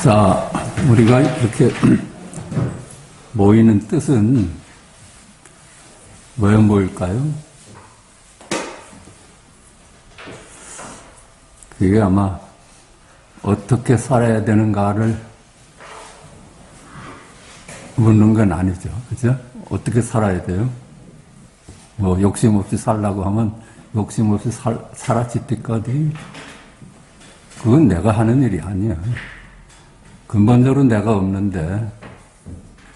자, 우리가 이렇게 모이는 뜻은 왜 모일까요? 그게 아마 어떻게 살아야 되는가를 묻는 건 아니죠. 그죠? 어떻게 살아야 돼요? 뭐, 욕심 없이 살라고 하면 욕심 없이 살았지 때까지 그건 내가 하는 일이 아니야. 근본적으로 내가 없는데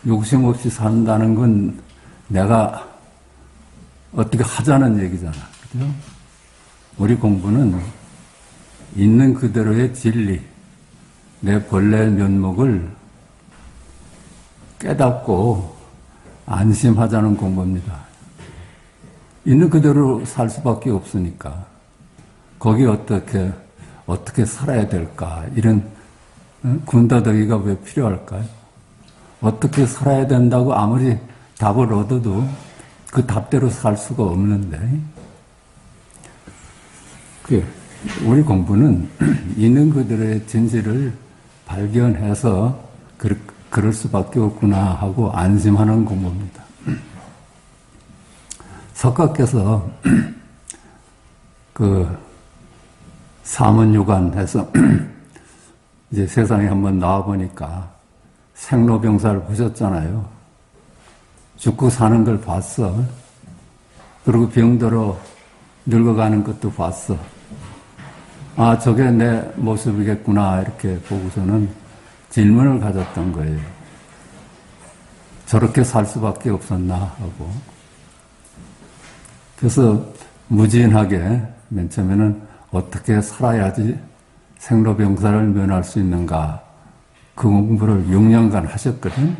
욕심 없이 산다는 건 내가 어떻게 하자는 얘기잖아. 그죠? 우리 공부는 있는 그대로의 진리, 내 본래 면목을 깨닫고 안심하자는 공부입니다. 있는 그대로 살 수밖에 없으니까 거기 어떻게 살아야 될까, 이런 군더더기가 왜 필요할까요? 어떻게 살아야 된다고 아무리 답을 얻어도 그 답대로 살 수가 없는데, 우리 공부는 있는 그대로의 진실을 발견해서 그럴 수밖에 없구나 하고 안심하는 공부입니다. 석가께서 사문유관해서 이제 세상에 한번 나와보니까 생로병사를 보셨잖아요. 죽고 사는 걸 봤어. 그리고 병들어 늙어가는 것도 봤어. 아, 저게 내 모습이겠구나, 이렇게 보고서는 질문을 가졌던 거예요. 저렇게 살 수밖에 없었나 하고. 그래서 무진하게 맨 처음에는 어떻게 살아야지 생로병사를 면할 수 있는가, 그 공부를 6년간 하셨거든.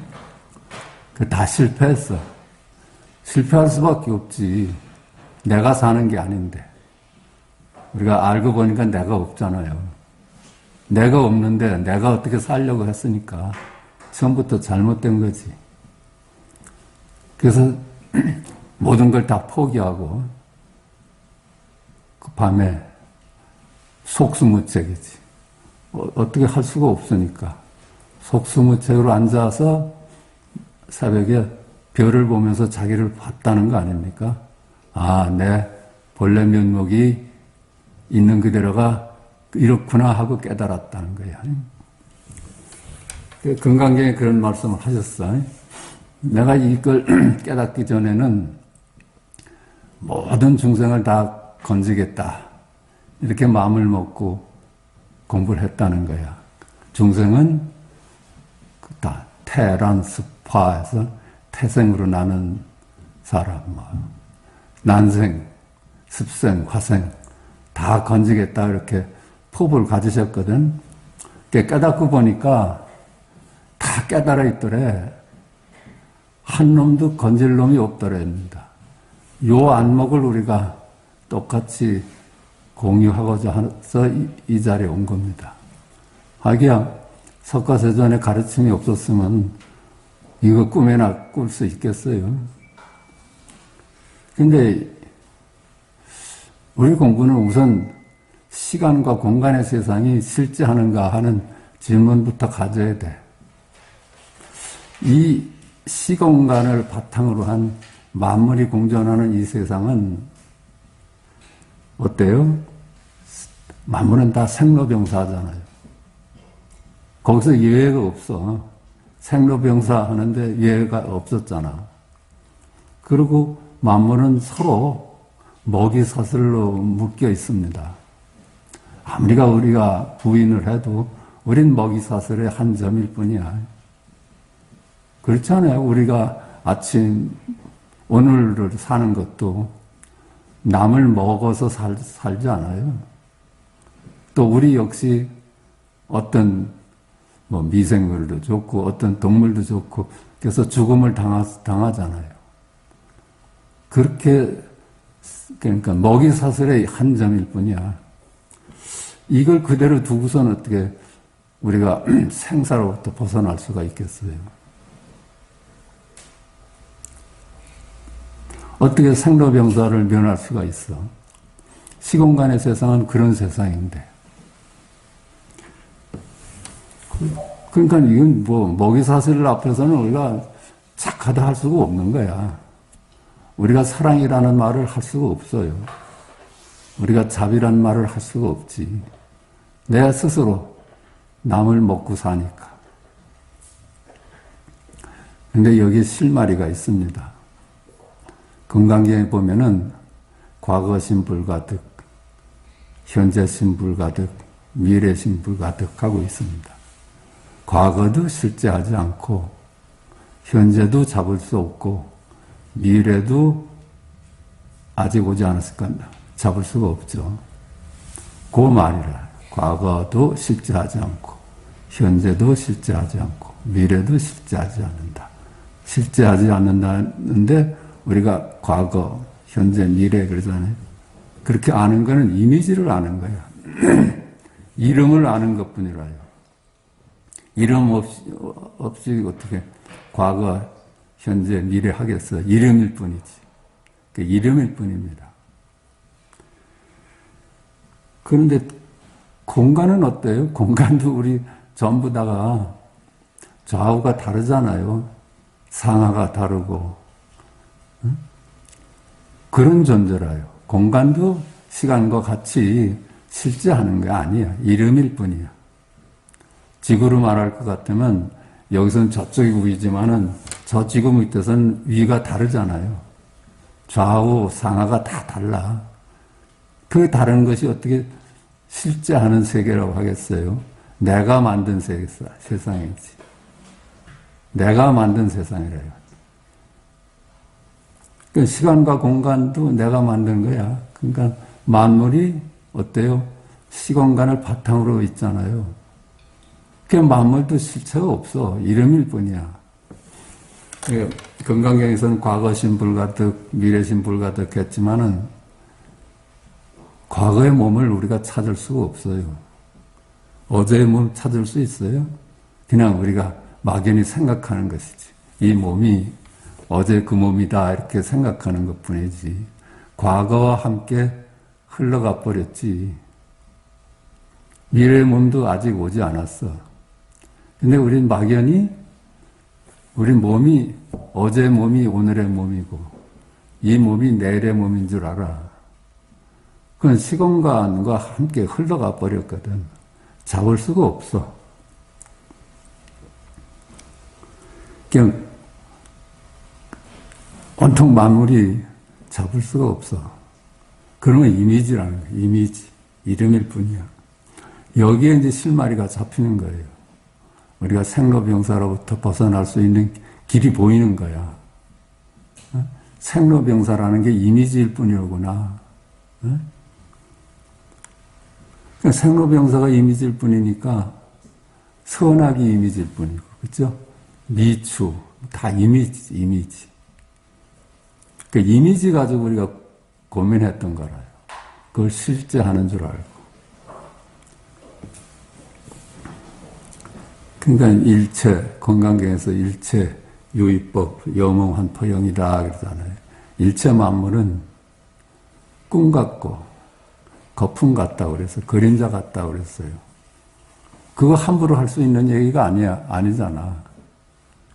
다 실패했어. 실패할 수밖에 없지. 내가 사는 게 아닌데. 우리가 알고 보니까 내가 없잖아요. 내가 없는데 내가 어떻게 살려고 했으니까 처음부터 잘못된 거지. 그래서 모든 걸 다 포기하고 그 밤에 속수무책이지. 어떻게 할 수가 없으니까 속수무책으로 앉아서 새벽에 별을 보면서 자기를 봤다는 거 아닙니까? 아, 내 본래 면목이 있는 그대로가 이렇구나 하고 깨달았다는 거야. 금강경에 그런 말씀을 하셨어. 내가 이걸 깨닫기 전에는 모든 중생을 다 건지겠다, 이렇게 마음을 먹고 공부를 했다는 거야. 중생은 다 태란, 습화해서 태생으로 나는 사람, 난생, 습생, 화생 다 건지겠다, 이렇게 포부를 가지셨거든. 깨닫고 보니까 다 깨달아 있더래. 한 놈도 건질 놈이 없더랍니다. 요 안목을 우리가 똑같이 공유하고자 해서 이 자리에 온 겁니다. 하기야 석가세존의 가르침이 없었으면 이거 꿈에나 꿀 수 있겠어요? 근데 우리 공부는 우선 시간과 공간의 세상이 실제하는가 하는 질문부터 가져야 돼. 이 시공간을 바탕으로 한 만물이 공존하는 이 세상은 어때요? 만물은 다 생로병사잖아요. 거기서 예외가 없어. 생로병사 하는데 예외가 없었잖아. 그리고 만물은 서로 먹이사슬로 묶여 있습니다. 아무리가 우리가 부인을 해도 우린 먹이사슬의 한 점일 뿐이야. 그렇잖아요. 우리가 아침 오늘을 사는 것도 남을 먹어서 살지 않아요. 또 우리 역시 어떤 미생물도 좋고 어떤 동물도 좋고 그래서 죽음을 당하잖아요. 그렇게 그러니까 먹이사슬의 한 점일 뿐이야. 이걸 그대로 두고서는 어떻게 우리가 생사로부터 벗어날 수가 있겠어요? 어떻게 생로병사를 면할 수가 있어? 시공간의 세상은 그런 세상인데 그러니까 이건 뭐 먹이사슬 앞에서는 우리가 착하다 할 수가 없는 거야. 우리가 사랑이라는 말을 할 수가 없어요. 우리가 자비라는 말을 할 수가 없지. 내 스스로 남을 먹고 사니까. 근데 여기 실마리가 있습니다. 금강경에 보면은 과거신 불가득, 현재신 불가득, 미래신 불가득 하고 있습니다. 과거도 실제하지 않고, 현재도 잡을 수 없고, 미래도 아직 오지 않았을까 잡을 수가 없죠. 그 말이라. 과거도 실제하지 않고, 현재도 실제하지 않고, 미래도 실제하지 않는다. 실제하지 않는다는데 우리가 과거, 현재, 미래 그러잖아요. 그렇게 아는 거는 이미지를 아는 거야. 이름을 아는 것뿐이라요. 이름 없이 어떻게 과거, 현재, 미래 하겠어. 이름일 뿐이지. 그 이름일 뿐입니다. 그런데 공간은 어때요? 공간도 우리 전부 다가 좌우가 다르잖아요. 상하가 다르고. 응? 그런 존재라요. 공간도 시간과 같이 실제하는 게 아니야. 이름일 뿐이야. 지구로 말할 것 같으면 여기서는 저쪽이 위지만은 저 지구 밑에서는 위가 다르잖아요. 좌우 상하가 다 달라. 그 다른 것이 어떻게 실제하는 세계라고 하겠어요? 내가 만든 세상이지. 내가 만든 세상이래요. 그러니까 시간과 공간도 내가 만든 거야. 그러니까 만물이 어때요? 시공간을 바탕으로 있잖아요. 그 만물도 실체가 없어. 이름일 뿐이야. 금강경에서는 과거신 불가득, 미래신 불가득 했지만은 과거의 몸을 우리가 찾을 수가 없어요. 어제의 몸 찾을 수 있어요? 그냥 우리가 막연히 생각하는 것이지. 이 몸이 어제 그 몸이다 이렇게 생각하는 것뿐이지. 과거와 함께 흘러가 버렸지. 미래의 몸도 아직 오지 않았어. 근데 우린 막연히 우리 몸이 어제의 몸이 오늘의 몸이고 이 몸이 내일의 몸인 줄 알아. 그건 시공간과 함께 흘러가 버렸거든. 잡을 수가 없어. 그냥 온통 만물이 잡을 수가 없어. 그러면 이미지라는 거야. 이미지. 이름일 뿐이야. 여기에 이제 실마리가 잡히는 거예요. 우리가 생로병사로부터 벗어날 수 있는 길이 보이는 거야. 생로병사라는 게 이미지일 뿐이로구나. 생로병사가 이미지일 뿐이니까 선악이 이미지일 뿐이고, 그렇죠? 미추 다 이미지. 그 이미지 가지고 우리가 고민했던 거라요. 그걸 실제 하는 줄 알고. 그러니까 일체, 건강경에서 일체 유의법, 여몽한 포영이다 그러잖아요. 일체 만물은 꿈 같고 거품 같다고 그래서 그림자 같다고 그랬어요. 그거 함부로 할 수 있는 얘기가 아니잖아.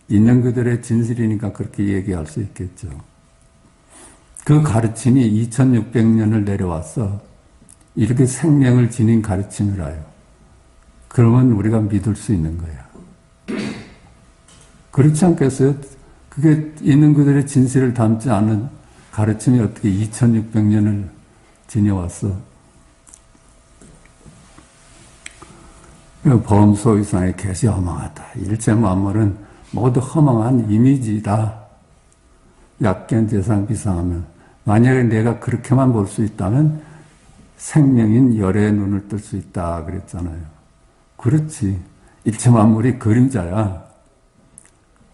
있는 그들의 진실이니까 그렇게 얘기할 수 있겠죠. 그 가르침이 2600년을 내려왔어. 이렇게 생명을 지닌 가르침이라요. 그러면 우리가 믿을 수 있는 거야. 그렇지 않겠어요? 그게 있는 그들의 진실을 담지 않은 가르침이 어떻게 2600년을 지녀왔어? 범소 이상의 개시 허망하다. 일체 만물은 모두 허망한 이미지다. 약견 재상 비상하면 만약에 내가 그렇게만 볼 수 있다면 생명인 열의 눈을 뜰 수 있다 그랬잖아요. 그렇지. 일체 만물이 그림자야.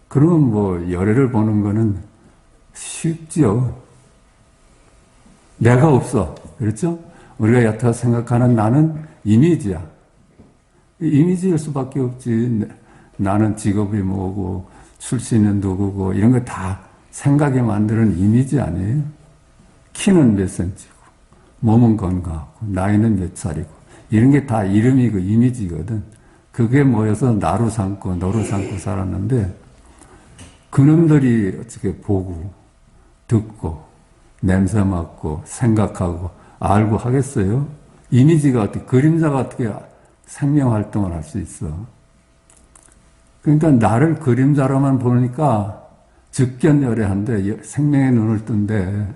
그러면 뭐 열애를 보는 거는 쉽지요. 내가 없어. 그렇죠? 우리가 여태 생각하는 나는 이미지야. 이미지일 수밖에 없지. 나는 직업이 뭐고 출신은 누구고 이런 거 다 생각에 만드는 이미지 아니에요? 키는 몇 센치고 몸은 건강하고 나이는 몇 살이고 이런 게 다 이름이고 이미지거든. 그게 모여서 나로 삼고 너로 삼고 살았는데 그놈들이 어떻게 보고 듣고 냄새 맡고 생각하고 알고 하겠어요? 이미지가 어떻게, 그림자가 어떻게 생명 활동을 할 수 있어? 그러니까 나를 그림자로만 보니까 즉견열애한데 생명의 눈을 뜬대.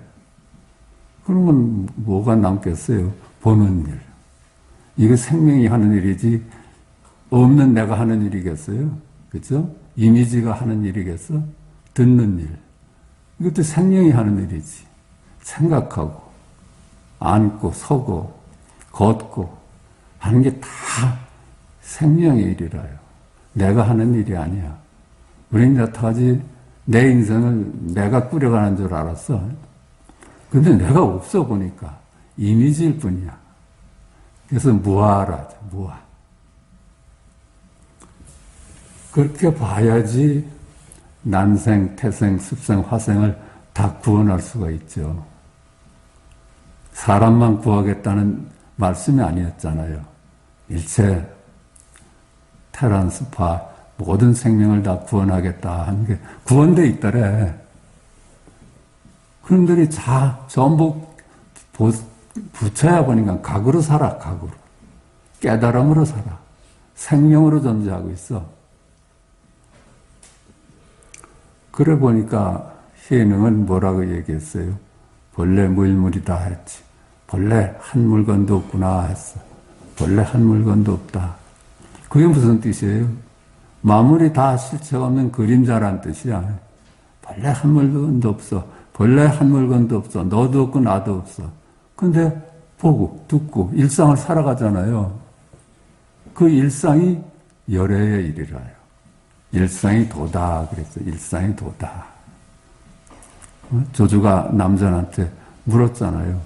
그러면 뭐가 남겠어요? 보는 일. 이거 생명이 하는 일이지 없는 내가 하는 일이겠어요? 그렇죠? 이미지가 하는 일이겠어? 듣는 일. 이것도 생명이 하는 일이지. 생각하고 앉고 서고 걷고 하는 게 다 생명의 일이라요. 내가 하는 일이 아니야. 우리는 여태까지 내 인생을 내가 꾸려가는 줄 알았어. 근데 내가 없어 보니까 이미지일 뿐이야. 그래서 무아라죠. 무아. 그렇게 봐야지 난생, 태생, 습생, 화생을 다 구원할 수가 있죠. 사람만 구하겠다는 말씀이 아니었잖아요. 일체 테란, 스파, 모든 생명을 다 구원하겠다 하는 게 구원돼 있더래. 그놈들이 전부 붙여야 보니까 각으로 살아, 각으로. 깨달음으로 살아. 생명으로 존재하고 있어. 그래 보니까 희능은 뭐라고 얘기했어요? 본래 무일물이다 했지. 본래 한 물건도 없구나 했어. 본래 한 물건도 없다. 그게 무슨 뜻이에요? 만물이 다 실체가 없는 그림자란 뜻이야. 본래 한 물건도 없어. 본래 한 물건도 없어. 너도 없고 나도 없어. 근데 보고 듣고 일상을 살아가잖아요. 그 일상이 열애의 일이라요. 일상이 도다 그랬어요. 일상이 도다. 조주가 남전한테 물었잖아요.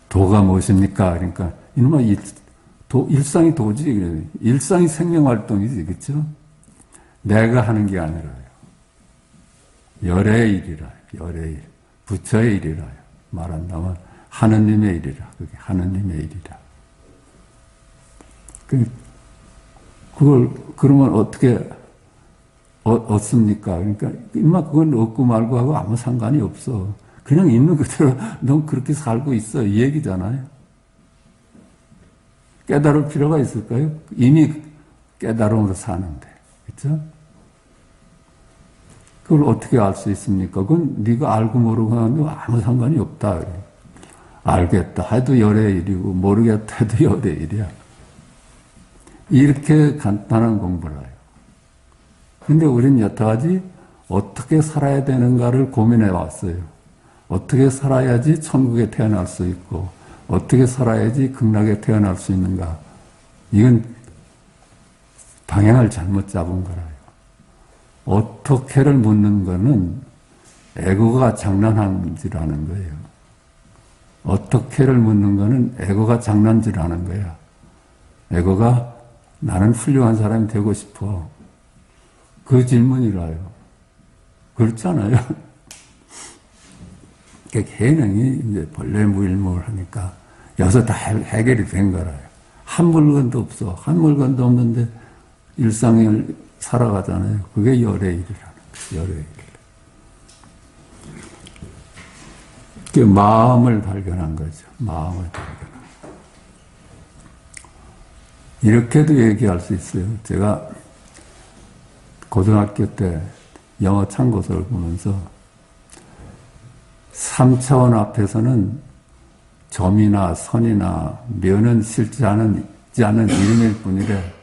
도가 무엇입니까? 그러니까 이놈아 일상이 도지. 일상이 생명활동이지. 그렇죠? 내가 하는 게 아니라요. 열애의 일이라요. 열애의 일. 부처의 일이라요. 말한다면 하느님의 일이라. 그게 하느님의 일이라. 그걸 그러면 어떻게 얻습니까? 그러니까 인마 그건 얻고 말고 하고 아무 상관이 없어. 그냥 있는 그대로 넌 그렇게 살고 있어 이 얘기잖아요. 깨달을 필요가 있을까요? 이미 깨달음으로 사는데, 그렇죠? 그걸 어떻게 알 수 있습니까? 그건 네가 알고 모르고 하는 아무 상관이 없다. 알겠다 해도 열의 일이고 모르겠다 해도 열의 일이야. 이렇게 간단한 공부를 해요. 근데 우리는 여태까지 어떻게 살아야 되는가를 고민해 왔어요. 어떻게 살아야지 천국에 태어날 수 있고 어떻게 살아야지 극락에 태어날 수 있는가. 이건 방향을 잘못 잡은 거라요. 어떻게를 묻는 거는 에고가 장난한짓하는 거예요. 어떻게를 묻는 거는 에고가 장난질하는 거야. 에고가 나는 훌륭한 사람이 되고 싶어. 그 질문이라요. 그렇잖아요. 개능이 이제 본래 무일무를 하니까 여기서 다 해결이 된 거라요. 한 물건도 없어. 한 물건도 없는데 일상을 살아가잖아요. 그게 열의 일이라는 거예요. 열의 일. 그게 마음을 발견한 거죠. 마음을 발견한 거. 이렇게도 얘기할 수 있어요. 제가 고등학교 때 영어 참고서를 보면서 3차원 앞에서는 점이나 선이나 면은 실지 않은 이름일 뿐이래.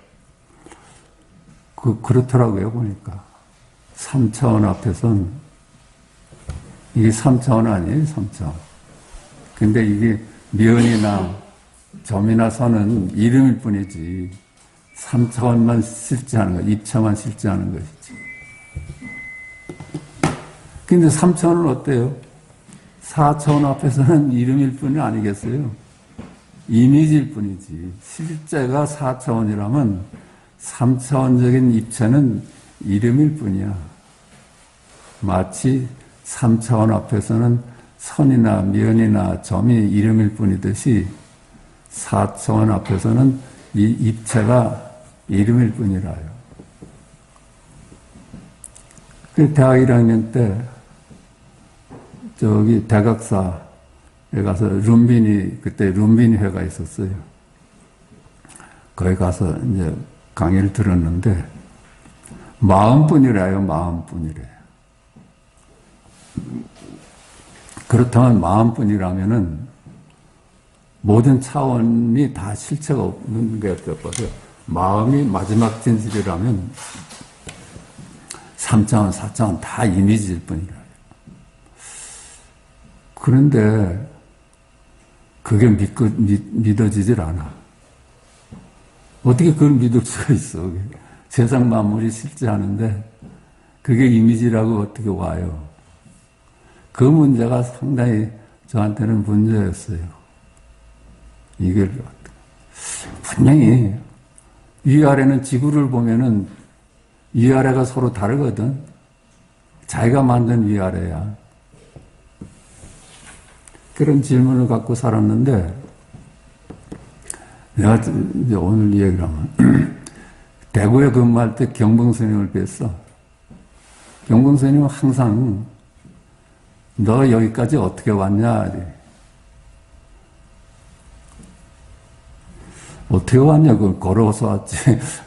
그렇더라고요, 보니까. 3차원 앞에서는, 이게 3차원 아니에요, 3차원. 근데 이게 면이나 점이나 선은 이름일 뿐이지, 3차원만 실지하는 거, 2차만 실지하는 것이지. 근데 3차원은 어때요? 4차원 앞에서는 이름일 뿐이 아니겠어요? 이미지일 뿐이지. 실제가 4차원이라면 3차원적인 입체는 이름일 뿐이야. 마치 3차원 앞에서는 선이나 면이나 점이 이름일 뿐이듯이 4차원 앞에서는 이 입체가 이름일 뿐이라요. 그 대학 1학년 때 저기 대각사에 가서 그때 룸비니 회가 있었어요. 거기 가서 이제 강의를 들었는데 마음뿐이래요. 마음뿐이래. 그렇다면 마음뿐이라면은 모든 차원이 다 실체가 없는 게 되어버려. 마음이 마지막 진실이라면 3차원, 4차원 다 이미지일 뿐이라. 그런데 그게 믿어지질 않아. 어떻게 그걸 믿을 수가 있어? 세상 만물이 실제하는데 그게 이미지라고 어떻게 와요? 그 문제가 상당히 저한테는 문제였어요. 이게 분명히 위아래는 지구를 보면은 위아래가 서로 다르거든. 자기가 만든 위아래야. 그런 질문을 갖고 살았는데 내가 이제 오늘 이 얘기를 하면 대구에 근무할 때 경봉 스님을 뵀어. 경봉 스님은 항상 너 여기까지 어떻게 왔냐? 어떻게 왔냐? 그걸 걸어서 왔지.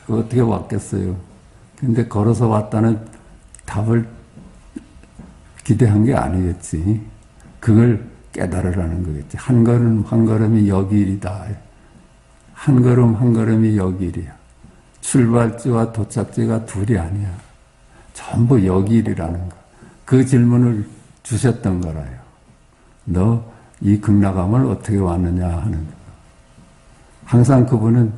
그걸 어떻게 왔겠어요? 근데 걸어서 왔다는 답을 기대한 게 아니겠지. 그걸 깨달으라는 거겠지. 한 걸음 한 걸음이 여기 일이다. 한 걸음 한 걸음이 여기 일이야. 출발지와 도착지가 둘이 아니야. 전부 여기 일이라는 거. 그 질문을 주셨던 거라요. 너 이 극락암을 어떻게 왔느냐 하는 거. 항상 그분은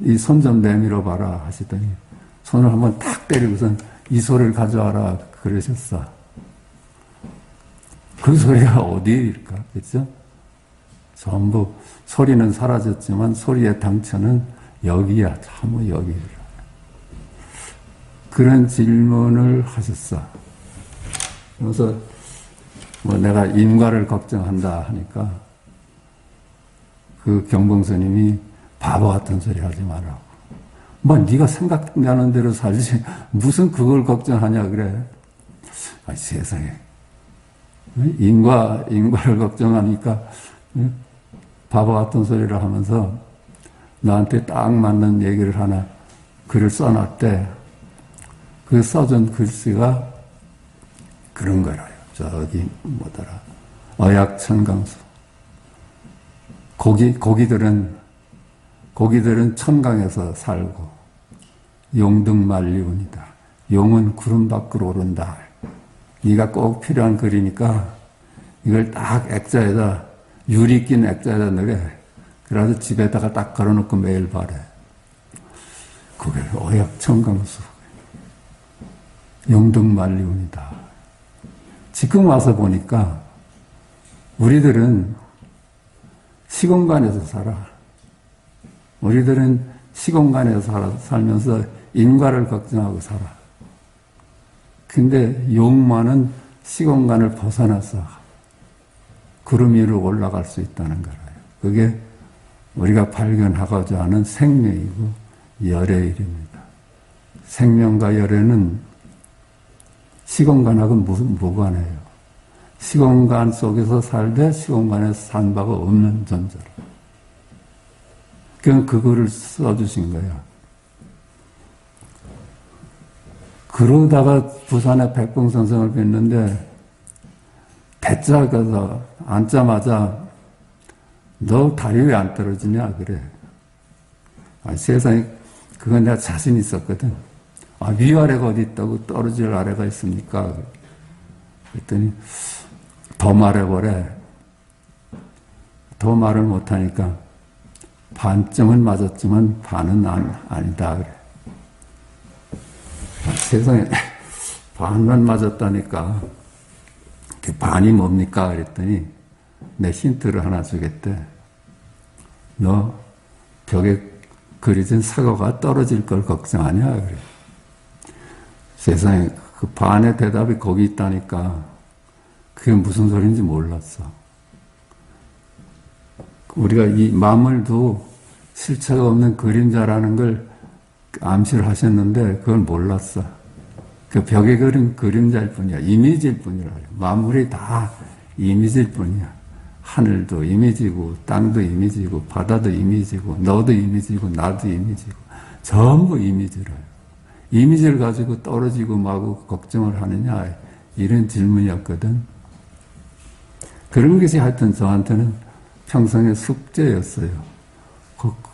이 손 좀 내밀어 봐라 하시더니 손을 한번 탁 때리고선 이 소리를 가져와라 그러셨어. 그 소리가 어디일까? 그렇죠? 전부 소리는 사라졌지만 소리의 당처는 여기야. 참 여기라. 그런 질문을 하셨어. 그래서 뭐 내가 인과를 걱정한다 하니까 그 경봉스님이 바보 같은 소리 하지 말라고. 뭐 네가 생각나는 대로 살지 무슨 그걸 걱정하냐 그래. 아니, 세상에. 인과를 걱정하니까 바보 같은 소리를 하면서 나한테 딱 맞는 얘기를 하나 글을 써놨대. 그 써준 글씨가 그런 거라요. 저기 뭐더라. 어약천강수. 고기들은 천강에서 살고 용등만리운이다. 용은 구름 밖으로 오른다. 네가 꼭 필요한 글이니까 이걸 딱 액자에다 유리 낀 액자에다 넣으래. 그래서 집에다가 딱 걸어놓고 매일 바래. 그게 어약천강수. 용등만리운이다. 지금 와서 보니까 우리들은 시공간에서 살아. 우리들은 시공간에서 살면서 인과를 걱정하고 살아. 근데 용만은 시공간을 벗어나서 구름 위로 올라갈 수 있다는 거예요. 그게 우리가 발견하고자 하는 생명이고 열의 일입니다. 생명과 열의는 시공간하고 무관해요. 시공간 속에서 살되 시공간에서 산 바가 없는 존재라. 그냥 그거를 써주신 거야. 그러다가 부산에 백봉 선생을 뵀는데 배짜가서 앉자마자 너 다리 왜 안 떨어지냐 그래. 세상에 그건 내가 자신 있었거든. 위아래가 어디 있다고 떨어질 아래가 있습니까? 그랬더니 더 말해보래. 더 말을 못하니까 반쯤은 맞았지만 반은 아니다 그래. 세상에 반만 맞았다니까. 그 반이 뭡니까? 그랬더니 내 힌트를 하나 주겠대. 너 벽에 그려진 사과가 떨어질 걸 걱정하냐? 그래. 세상에 그 반의 대답이 거기 있다니까 그게 무슨 소리인지 몰랐어. 우리가 이 만물도 실체가 없는 그림자라는 걸 암시를 하셨는데 그걸 몰랐어. 그 벽에 그린 그림자일 뿐이야. 이미지일 뿐이라. 만물이 다 이미지일 뿐이야. 하늘도 이미지고 땅도 이미지고 바다도 이미지고 너도 이미지고 나도 이미지고 전부 이미지라요. 이미지를 가지고 떨어지고 마구 걱정을 하느냐 이런 질문이었거든. 그런 것이 하여튼 저한테는 평생의 숙제였어요.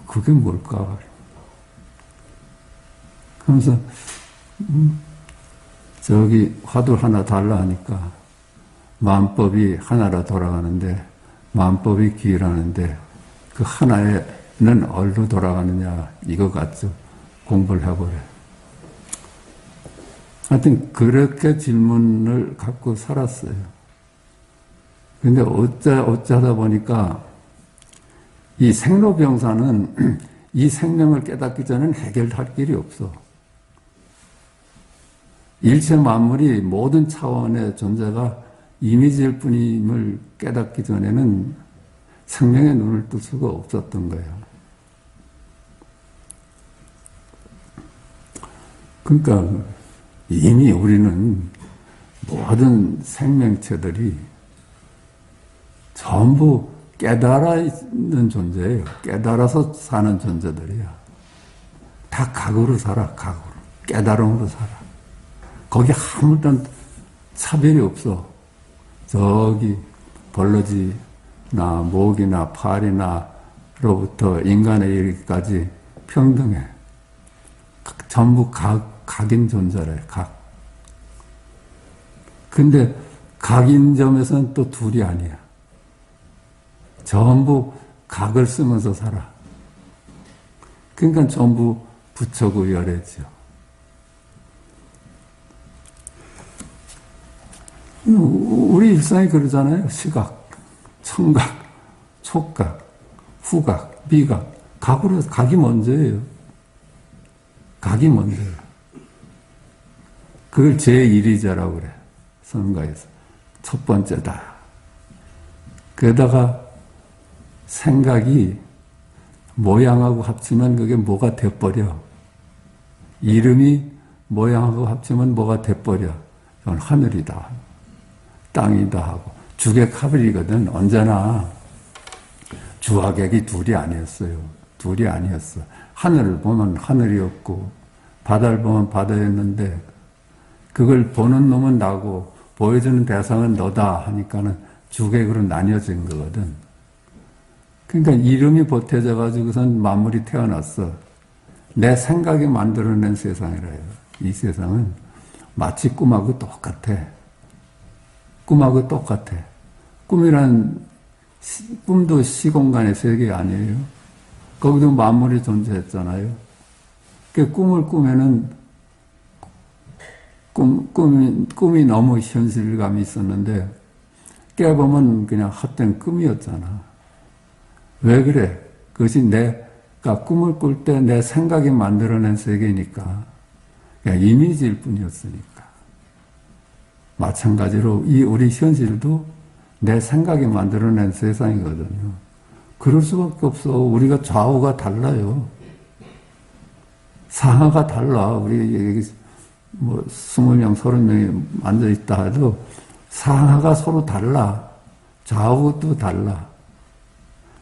그게 뭘까? 그러면서 저기 화두 하나 달라 하니까 만법이 하나로 돌아가는데 만법이 기라는데 그 하나에는 어디로 돌아가느냐 이거 가지고 공부를 해보래. 하여튼 그렇게 질문을 갖고 살았어요. 근데 어쩌다 보니까 이 생로병사는 이 생명을 깨닫기 전에는 해결할 길이 없어. 일체 만물이 모든 차원의 존재가 이미지일 뿐임을 깨닫기 전에는 생명의 눈을 뜰 수가 없었던 거예요. 그러니까 이미 우리는 모든 생명체들이 전부 깨달아 있는 존재예요. 깨달아서 사는 존재들이야. 다 각으로 살아, 각으로. 깨달음으로 살아. 거기 아무런 차별이 없어. 저기 벌러지나 목이나 팔이나로부터 인간에 이르기까지 평등해. 전부 각인 존재래, 각. 근데 각인 점에서는 또 둘이 아니야. 전부 각을 쓰면서 살아. 그러니까 전부 부처구열애죠. 우리 일상이 그러잖아요. 시각, 청각, 촉각, 후각, 미각. 각이 먼저예요. 각이 먼저예요. 그걸 제1위자라고 그래. 선가에서. 첫 번째다. 그러다가 생각이 모양하고 합치면 그게 뭐가 돼버려. 이름이 모양하고 합치면 뭐가 돼버려. 그건 하늘이다. 땅이다 하고. 주객합일이거든. 언제나 주하객이 둘이 아니었어요. 둘이 아니었어. 하늘을 보면 하늘이었고 바다를 보면 바다였는데 그걸 보는 놈은 나고 보여주는 대상은 너다 하니까는 주객으로 나뉘어진 거거든. 그러니까 이름이 보태져 가지고선 만물이 태어났어. 내 생각이 만들어낸 세상이라요. 이 세상은 마치 꿈하고 똑같아. 꿈하고 똑같아. 꿈도 시공간의 세계 아니에요. 거기도 만물이 존재했잖아요. 그 꿈을 꾸면은 꿈이 너무 현실감이 있었는데 깨보면 그냥 헛된 꿈이었잖아. 왜 그래? 그것이 내가 꿈을 꿀 때 내 생각이 만들어낸 세계니까. 그냥 이미지일 뿐이었으니까. 마찬가지로 이 우리 현실도 내 생각이 만들어낸 세상이거든요. 그럴 수밖에 없어. 우리가 좌우가 달라요. 상하가 달라. 우리 여기 20명, 30명이 앉아있다 해도 상하가 서로 달라. 좌우도 달라.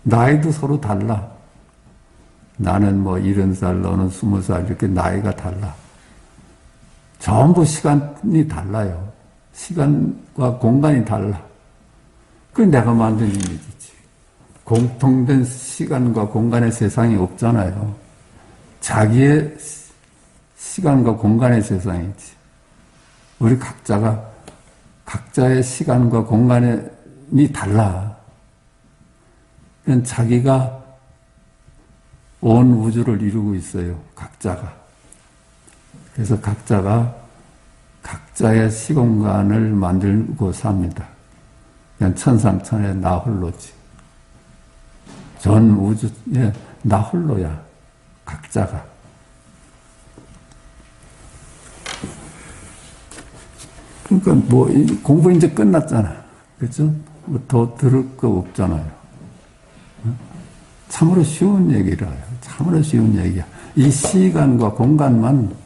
나이도 서로 달라. 나는 70살, 너는 20살, 이렇게 나이가 달라. 전부 시간이 달라요. 시간과 공간이 달라. 그게 내가 만든 이미지지. 공통된 시간과 공간의 세상이 없잖아요. 자기의 시간과 공간의 세상이지. 우리 각자의 시간과 공간이 달라. 자기가 온 우주를 이루고 있어요. 각자가. 그래서 각자가 각자의 시공간을 만들고 삽니다. 그냥 천상천의 나 홀로지. 전 우주에 나 홀로야. 각자가. 그러니까 공부 이제 끝났잖아. 그렇죠? 더 들을 거 없잖아요. 참으로 쉬운 얘기라요. 참으로 쉬운 얘기야. 이 시간과 공간만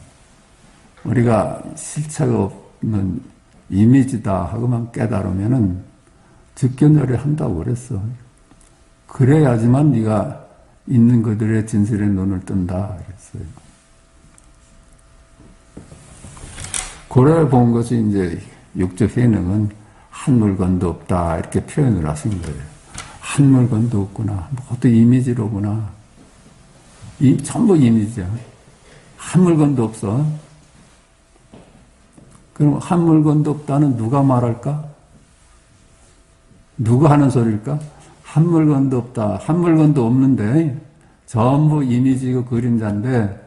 우리가 실체가 없는 이미지다 하고만 깨달으면은 즉견열애 한다고 그랬어. 그래야지만 네가 있는 그들의 진실의 눈을 뜬다 그랬어요. 고래 본 것이 이제 육적 해능은 한 물건도 없다 이렇게 표현을 하신 거예요. 한 물건도 없구나. 그것도 이미지로구나. 전부 이미지야. 한 물건도 없어. 그럼 한 물건도 없다는 누가 말할까? 누가 하는 소리일까? 한 물건도 없다. 한 물건도 없는데 전부 이미지고 그림자인데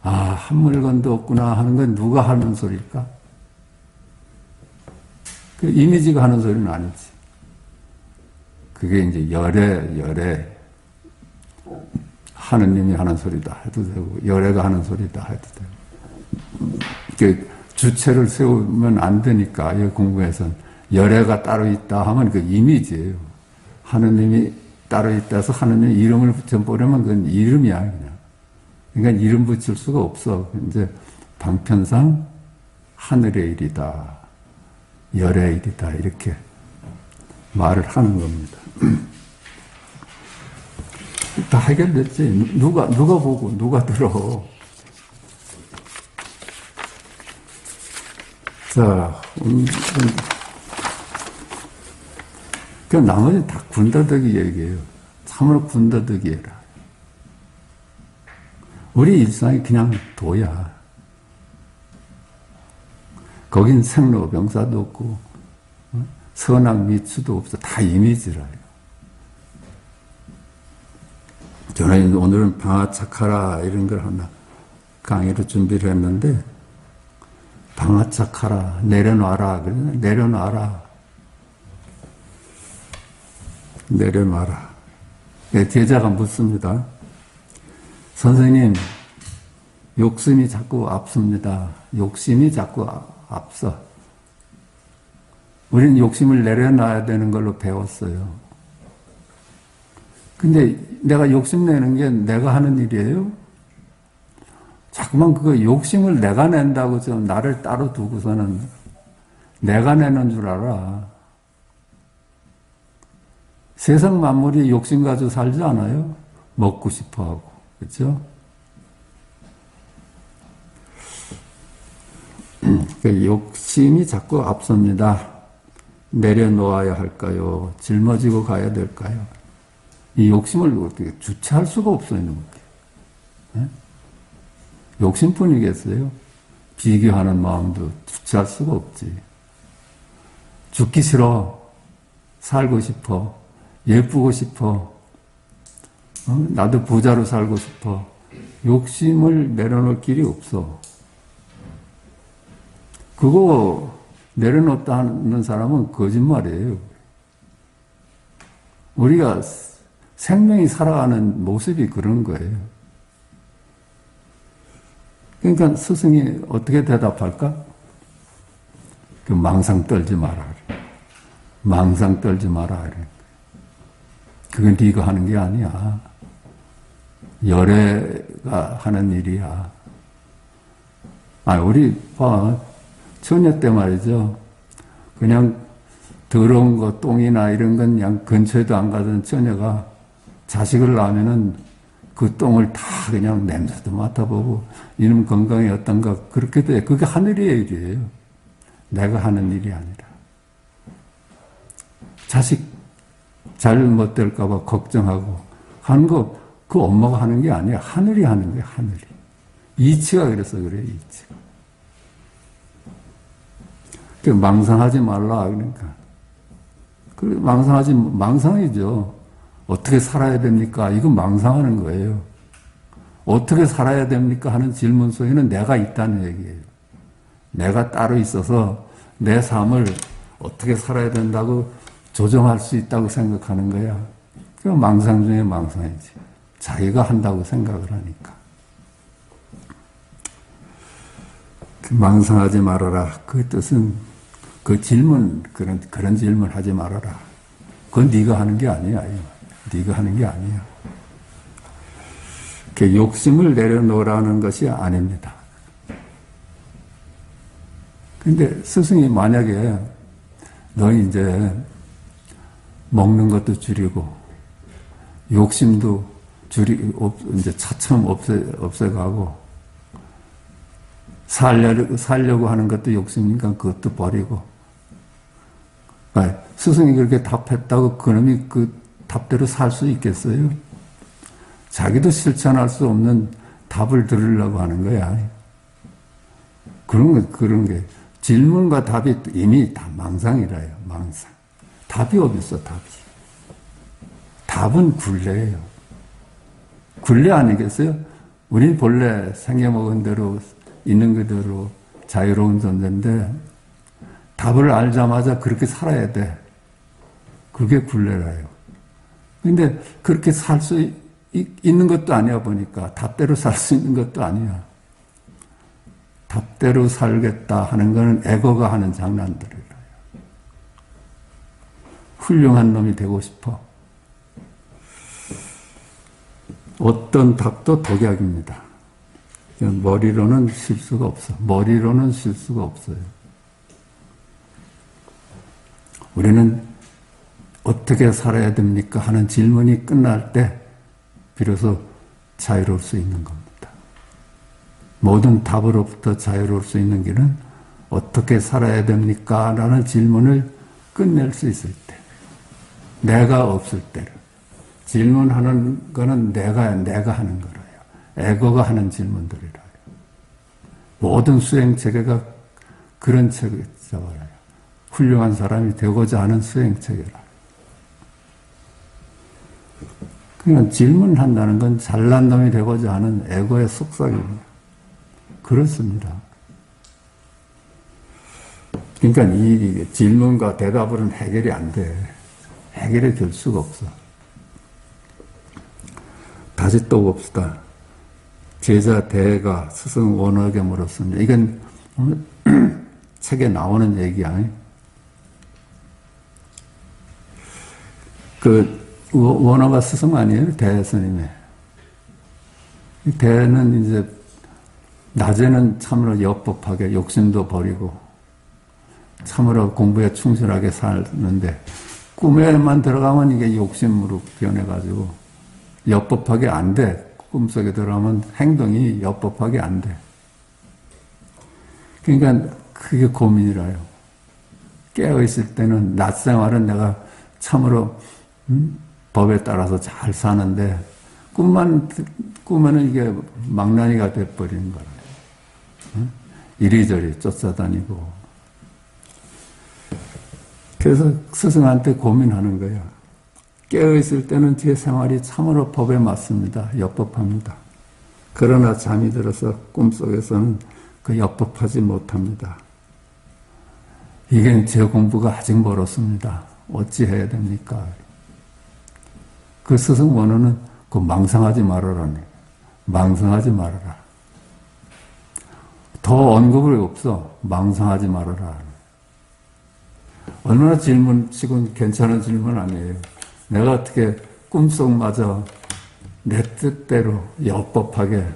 한 물건도 없구나 하는 건 누가 하는 소리일까? 그 이미지가 하는 소리는 아니지. 그게 이제 열애 하느님이 하는 소리다 해도 되고 열애가 하는 소리다 해도 되고 이렇게 주체를 세우면 안 되니까 이 공부에서는 열애가 따로 있다 하면 그 이미지예요. 하느님이 따로 있다 해서 하느님 이름을 붙여보려면 그건 이름이야 그냥. 그러니까 이름 붙일 수가 없어. 이제 방편상 하늘의 일이다. 열의 일이다. 이렇게 말을 하는 겁니다. 다 해결됐지. 누가 보고 누가 들어. 자, 그 나머지 다 군더더기 얘기예요. 참으로 군더더기 해라. 우리 일상이 그냥 도야. 거긴 생로병사도 없고 선악 미추도 없어. 다 이미지라요. 저는 오늘은 방아착하라 이런 걸 하나 강의로 준비를 했는데 방아착하라 내려놔라 그러나 내려놔라. 제자가 묻습니다. 선생님 욕심이 자꾸 앞섭니다. 욕심이 자꾸 앞서. 우리는 욕심을 내려놔야 되는 걸로 배웠어요. 근데 내가 욕심내는 게 내가 하는 일이에요? 자꾸만 그거 욕심을 내가 낸다고 좀 나를 따로 두고서는 내가 내는 줄 알아. 세상 만물이 욕심 가지고 살지 않아요? 먹고 싶어 하고. 그렇죠? 욕심이 자꾸 앞섭니다. 내려놓아야 할까요? 짊어지고 가야 될까요? 이 욕심을 어떻게 주체할 수가 없어요. 네? 욕심뿐이겠어요? 비교하는 마음도 주체할 수가 없지. 죽기 싫어. 살고 싶어. 예쁘고 싶어. 나도 부자로 살고 싶어. 욕심을 내려놓을 길이 없어. 그거 내려놓다는 사람은 거짓말이에요. 우리가 생명이 살아가는 모습이 그런 거예요. 그러니까 스승이 어떻게 대답할까? 그 망상 떨지 마라. 망상 떨지 마라. 그건 네가 하는 게 아니야. 열애가 하는 일이야. 우리 봐. 처녀 때 말이죠. 그냥 더러운 거, 똥이나 이런 건 그냥 근처에도 안 가던 처녀가 자식을 낳으면은 그 똥을 다 그냥 냄새도 맡아보고 이놈 건강이 어떤가 그렇게 돼. 그게 하늘의 일이에요. 내가 하는 일이 아니라. 자식 잘못될까봐 걱정하고 하는 거, 그 엄마가 하는 게 아니야. 하늘이 하는 거야, 하늘이. 이치가 그래서 그래, 이치가. 그 망상하지 말라, 그러니까. 그 망상이죠. 어떻게 살아야 됩니까? 이거 망상하는 거예요. 어떻게 살아야 됩니까? 하는 질문 속에는 내가 있다는 얘기예요. 내가 따로 있어서 내 삶을 어떻게 살아야 된다고 조정할 수 있다고 생각하는 거야. 그 망상 중에 망상이지. 자기가 한다고 생각을 하니까. 그 망상하지 말아라. 그 뜻은 그 질문, 그런 질문 하지 말아라. 그건 네가 하는 게 아니야. 네가 하는 게 아니야. 욕심을 내려놓으라는 것이 아닙니다. 근데 스승이 만약에 너 이제 먹는 것도 줄이고 욕심도 이제 차츰 없애가고 살려고 하는 것도 욕심이니까 그것도 버리고. 스승이 그렇게 답했다고 그놈이 그 답대로 살 수 있겠어요? 자기도 실천할 수 없는 답을 들으려고 하는 거야. 그런 게 질문과 답이 이미 다 망상이라요. 망상. 답이 어딨어, 답이. 답은 굴레예요. 굴레 아니겠어요? 우린 본래 생겨먹은 대로 있는 그대로 자유로운 존재인데 답을 알자마자 그렇게 살아야 돼. 그게 굴레라요. 근데 그렇게 살 수 있는 것도 아니야 보니까 답대로 살 수 있는 것도 아니야. 답대로 살겠다 하는 것은 에고가 하는 장난들이라요. 훌륭한 놈이 되고 싶어. 어떤 답도 독약입니다. 머리로는 실수가 없어. 머리로는 실수가 없어요. 우리는 어떻게 살아야 됩니까? 하는 질문이 끝날 때 비로소 자유로울 수 있는 겁니다. 모든 답으로부터 자유로울 수 있는 길은 어떻게 살아야 됩니까? 라는 질문을 끝낼 수 있을 때. 내가 없을 때를. 질문하는 거는 내가 하는 거라요. 에고가 하는 질문들이라요. 모든 수행체계가 그런 체계잖아요. 훌륭한 사람이 되고자 하는 수행체계라. 그냥 질문한다는 건 잘난 놈이 되고자 하는 에고의 속삭입니다. 그렇습니다. 그러니까 이 질문과 대답으로는 해결이 안 돼. 해결이 될 수가 없어. 다시 또 봅시다. 제자 대가 스승 원어에게 물었습니다. 이건 책에 나오는 얘기야. 원어가 스승 아니에요? 대스님의. 대는 이제 낮에는 참으로 엽법하게 욕심도 버리고 참으로 공부에 충실하게 사는데 꿈에만 들어가면 이게 욕심으로 변해가지고 엽법하게 안 돼. 꿈속에 들어가면 행동이 엽법하게 안 돼. 그러니까 그게 고민이라요. 깨어있을 때는 낮 생활은 내가 참으로 법에 따라서 잘 사는데 꿈에는 이게 망나니가 돼버리는 거예요. 이리저리 쫓아다니고. 그래서 스승한테 고민하는 거예요. 깨어있을 때는 제 생활이 참으로 법에 맞습니다. 엽법합니다. 그러나 잠이 들어서 꿈속에서는 그 엽법하지 못합니다. 이게 제 공부가 아직 멀었습니다. 어찌해야 됩니까? 그 스승 원어는 그 망상하지 말아라니. 망상하지 말아라. 더 언급을 없어. 망상하지 말아라. 얼마나 질문치고는 괜찮은 질문 아니에요. 내가 어떻게 꿈속마저 내 뜻대로 엽법하게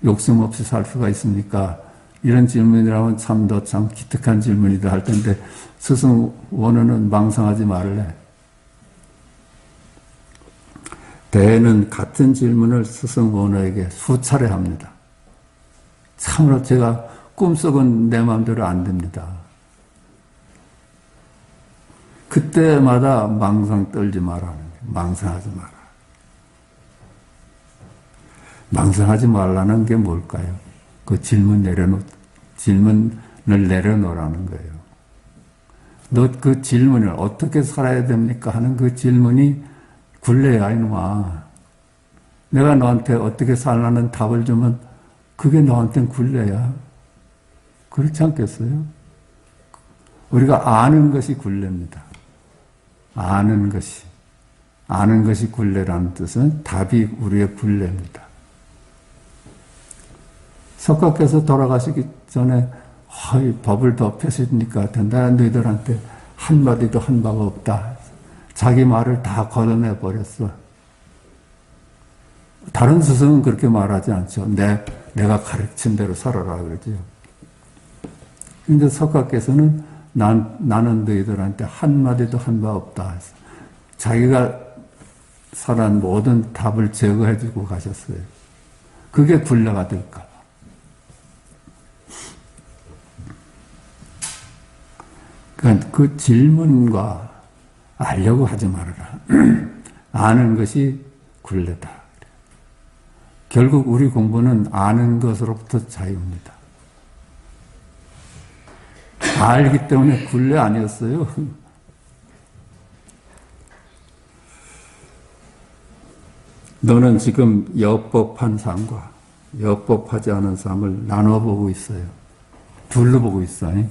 욕심 없이 살 수가 있습니까? 이런 질문이라면 참 기특한 질문이다 할 텐데 스승 원어는 망상하지 말래. 대는 같은 질문을 스승 원어에게 수차례 합니다. 참으로 제가 꿈속은 내 마음대로 안 됩니다. 그때마다 망상 떨지 마라. 망상하지 마라. 망상하지 말라는 게 뭘까요? 그 질문을 내려놓으라는 거예요. 너 그 질문을 어떻게 살아야 됩니까? 하는 그 질문이 굴레야, 이놈아. 내가 너한테 어떻게 살라는 답을 주면 그게 너한테는 굴레야. 그렇지 않겠어요? 우리가 아는 것이 굴레입니다. 아는 것이 굴레라는 뜻은 답이 우리의 굴레입니다. 석가께서 돌아가시기 전에 법을 더 펴시니까 된다. 너희들한테 한마디도 한 바가 없다. 자기 말을 다 걷어내 버렸어. 다 다른 스승은 그렇게 말하지 않죠. 내가 가르친 대로 살아라 그러죠. 근데 석가께서는 나는 너희들한테 한마디도 한 바 없다. 자기가 살아난 모든 답을 제거해주고 가셨어요. 그게 굴레가 될까. 그러니까 그 질문과 알려고 하지 말아라. 아는 것이 굴레다. 결국 우리 공부는 아는 것으로부터 자유입니다. 알기 때문에 굴레 아니었어요. 너는 지금 엽법한 삶과 엽법하지 않은 삶을 나눠보고 있어요. 둘로 보고 있어요.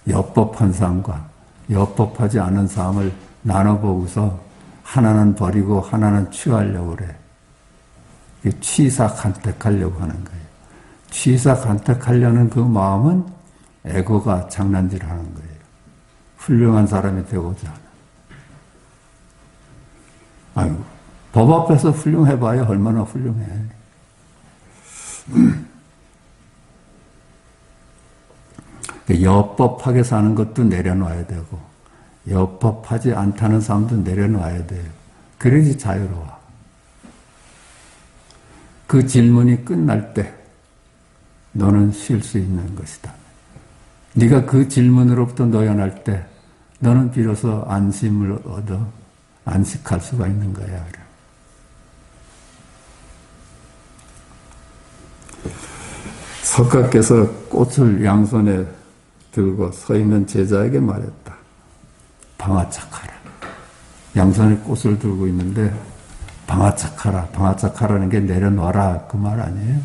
엽법한 삶과 엽법하지 않은 삶을 나눠보고서 하나는 버리고 하나는 취하려고 그래. 취사간택하려고 하는 거예요. 취사간택하려는 그 마음은 에고가 장난질하는 거예요. 훌륭한 사람이 되고자 하는. 아이고, 법 앞에서 훌륭해봐야 얼마나 훌륭해. 엽법하게 사는 것도 내려놔야 되고 엽법하지 않다는 삶도 내려놔야 돼요. 그래야지 자유로워. 그 질문이 끝날 때 너는 쉴 수 있는 것이다. 네가 그 질문으로부터 노연할 때 너는 비로소 안심을 얻어 안식할 수가 있는 거야. 석가께서 꽃을 양손에 들고 서 있는 제자에게 말했다. 방아착하라. 양손에 꽃을 들고 있는데 방아착하라. 방아착하라는 게 내려놔라. 그 말 아니에요?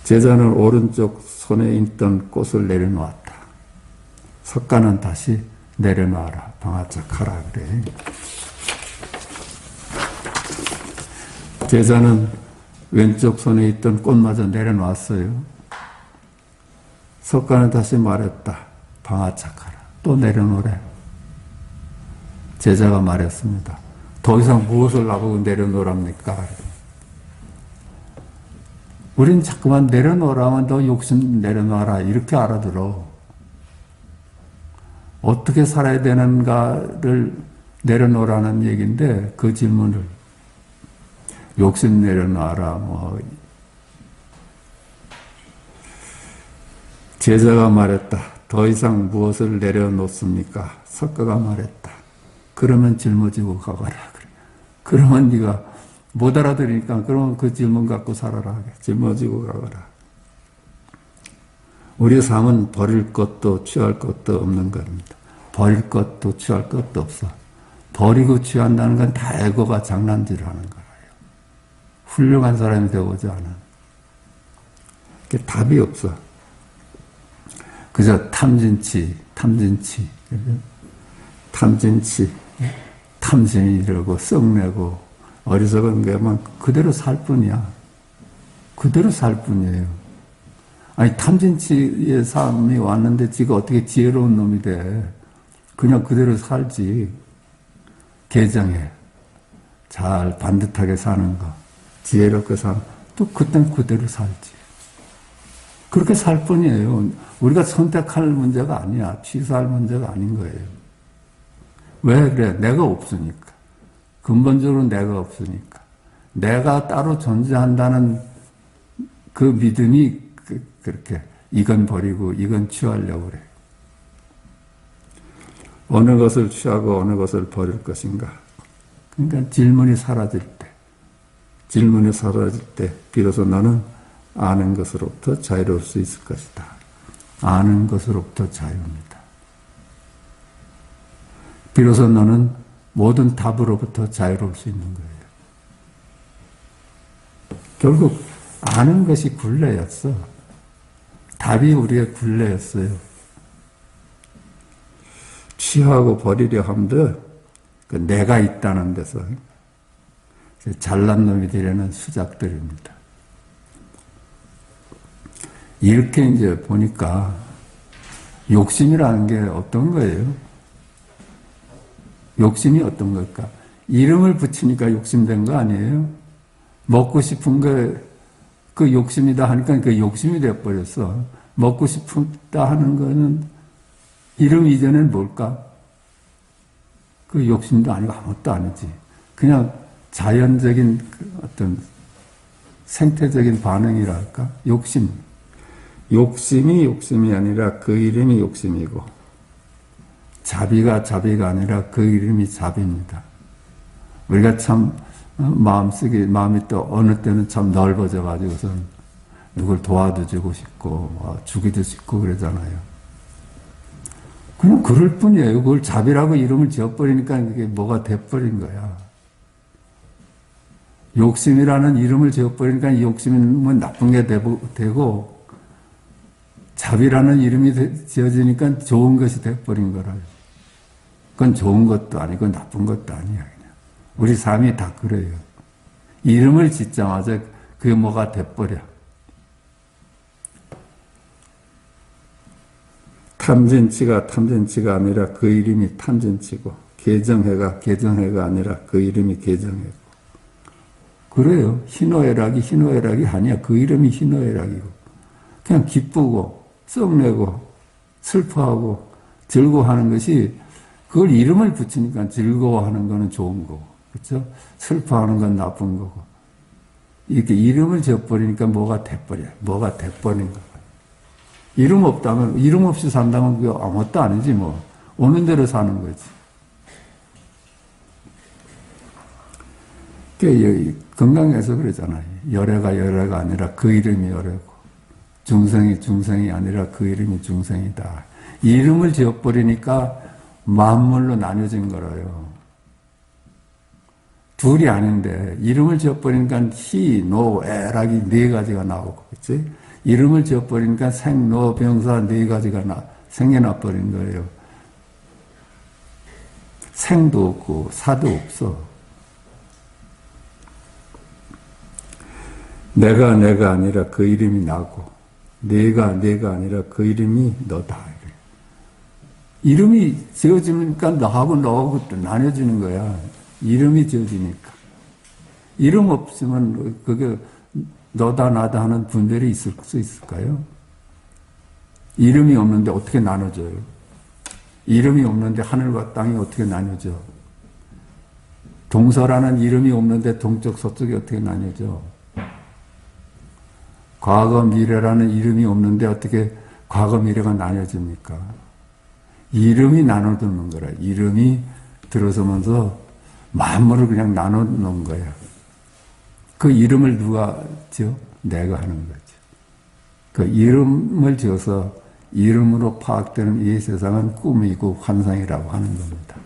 제자는 오른쪽 손에 있던 꽃을 내려놓았다. 석가는 다시 내려놔라. 방아착하라. 그래. 제자는 왼쪽 손에 있던 꽃마저 내려놨어요. 석가는 다시 말했다. 방아착하라. 또 내려놓으래. 제자가 말했습니다. 더 이상 무엇을 나보고 내려놓으랍니까? 우린 자꾸만 내려놓으라면 너 욕심 내려놔라. 이렇게 알아들어. 어떻게 살아야 되는가를 내려놓으라는 얘기인데 그 질문을 욕심 내려놔라. 제자가 말했다. 더 이상 무엇을 내려놓습니까? 석가가 말했다. 그러면 짊어지고 가거라. 그러면 네가 못 알아들으니까 그러면 그 질문 갖고 살아라. 짊어지고 가거라. 우리의 삶은 버릴 것도 취할 것도 없는 겁니다. 버릴 것도 취할 것도 없어. 버리고 취한다는 건 다 에고가 장난질하는 거예요. 훌륭한 사람이 되고자 하는. 그게 답이 없어. 그저 탐진치, 탐진이라고 썩내고 어리석은 게만 그대로 살 뿐이야. 그대로 살 뿐이에요. 아니 탐진치의 삶이 왔는데 지가 어떻게 지혜로운 놈이 돼. 그냥 그대로 살지. 개정해. 잘 반듯하게 사는 거. 지혜롭게 사는 또 그땐 그대로 살지. 그렇게 살 뿐이에요. 우리가 선택할 문제가 아니야. 취사할 문제가 아닌 거예요. 왜 그래? 내가 없으니까. 근본적으로 내가 없으니까. 내가 따로 존재한다는 그 믿음이 그렇게 이건 버리고 이건 취하려고 그래. 어느 것을 취하고 어느 것을 버릴 것인가. 그러니까 질문이 사라질 때 비로소 너는 아는 것으로부터 자유로울 수 있을 것이다. 아는 것으로부터 자유입니다. 비로소 너는 모든 답으로부터 자유로울 수 있는 거예요. 결국 아는 것이 굴레였어. 답이 우리의 굴레였어요. 취하고 버리려 함도 그 내가 있다는 데서 잘난 놈이 되려는 수작들입니다. 이렇게 이제 보니까 욕심이라는 게 어떤 거예요? 욕심이 어떤 걸까? 이름을 붙이니까 욕심된 거 아니에요? 먹고 싶은 게 그 욕심이다 하니까 그 욕심이 돼버렸어. 먹고 싶다 하는 거는 이름 이전엔 뭘까? 그 욕심도 아니고 아무것도 아니지. 그냥 자연적인 어떤 생태적인 반응이랄까? 욕심. 욕심이 욕심이 아니라 그 이름이 욕심이고, 자비가 자비가 아니라 그 이름이 자비입니다. 우리가 참 마음이 또 어느 때는 참 넓어져 가지고선 누굴 도와주고 싶고 주기도 싶고 그러잖아요. 그냥 그럴 뿐이에요. 그걸 자비라고 이름을 지어버리니까 이게 뭐가 돼버린 거야. 욕심이라는 이름을 지어버리니까 이 욕심은 나쁜 게 되고 자비라는 이름이 지어지니까 좋은 것이 돼버린 거라요. 그건 좋은 것도 아니고 나쁜 것도 아니야. 그냥. 우리 삶이 다 그래요. 이름을 짓자마자 그게 뭐가 돼버려. 탐진치가 탐진치가 아니라 그 이름이 탐진치고, 개정해가 개정해가 아니라 그 이름이 개정해고. 그래요. 희노애락이 아니야. 그 이름이 희노애락이고. 그냥 기쁘고 썩내고 슬퍼하고 즐거워하는 것이, 그걸 이름을 붙이니까 즐거워하는 거는 좋은 거고, 그렇죠? 슬퍼하는 건 나쁜 거고. 이렇게 이름을 지어버리니까 뭐가 돼버려요. 뭐가 돼버린 거예요. 이름 없다면, 이름 없이 산다면 그게 아무것도 아니지 뭐. 오는 대로 사는 거지. 건강에서 그러잖아요. 열애가 아니라 그 이름이 열애고, 중생이 아니라 그 이름이 중생이다. 이름을 지어버리니까 만물로 나뉘어진 거라요. 둘이 아닌데 이름을 지어버리니까 희, 노, 애락이 네 가지가 나오고, 그렇지? 이름을 지어버리니까 생, 노, 병사 네 가지가 생겨나 버린 거예요. 생도 없고 사도 없어. 내가 아니라 그 이름이 나고, 내가 아니라 그 이름이 너다. 이름이 지어지니까 너하고 또 나뉘어지는 거야. 이름이 지어지니까. 이름 없으면 그게 너다 나다 하는 분별이 있을 수 있을까요? 이름이 없는데 어떻게 나눠져요? 이름이 없는데 하늘과 땅이 어떻게 나뉘어져? 동서라는 이름이 없는데 동쪽 서쪽이 어떻게 나뉘어져? 과거 미래라는 이름이 없는데 어떻게 과거 미래가 나뉘어집니까? 이름이 나눠두는 거라. 이름이 들어서면서 만물을 그냥 나눠놓은 거야. 그 이름을 누가 지어? 내가 하는 거죠. 그 이름을 지어서 이름으로 파악되는 이 세상은 꿈이고 환상이라고 하는 겁니다.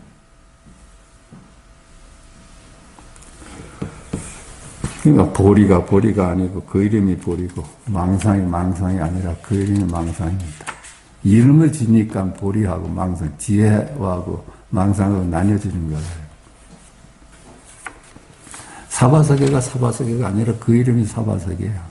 그러니까 보리가 아니고 그 이름이 보리고, 망상이 아니라 그 이름이 망상입니다. 이름을 지니까 보리하고 망상, 지혜하고 망상하고 나뉘어지는 거예요. 사바세계가 아니라 그 이름이 사바세계야.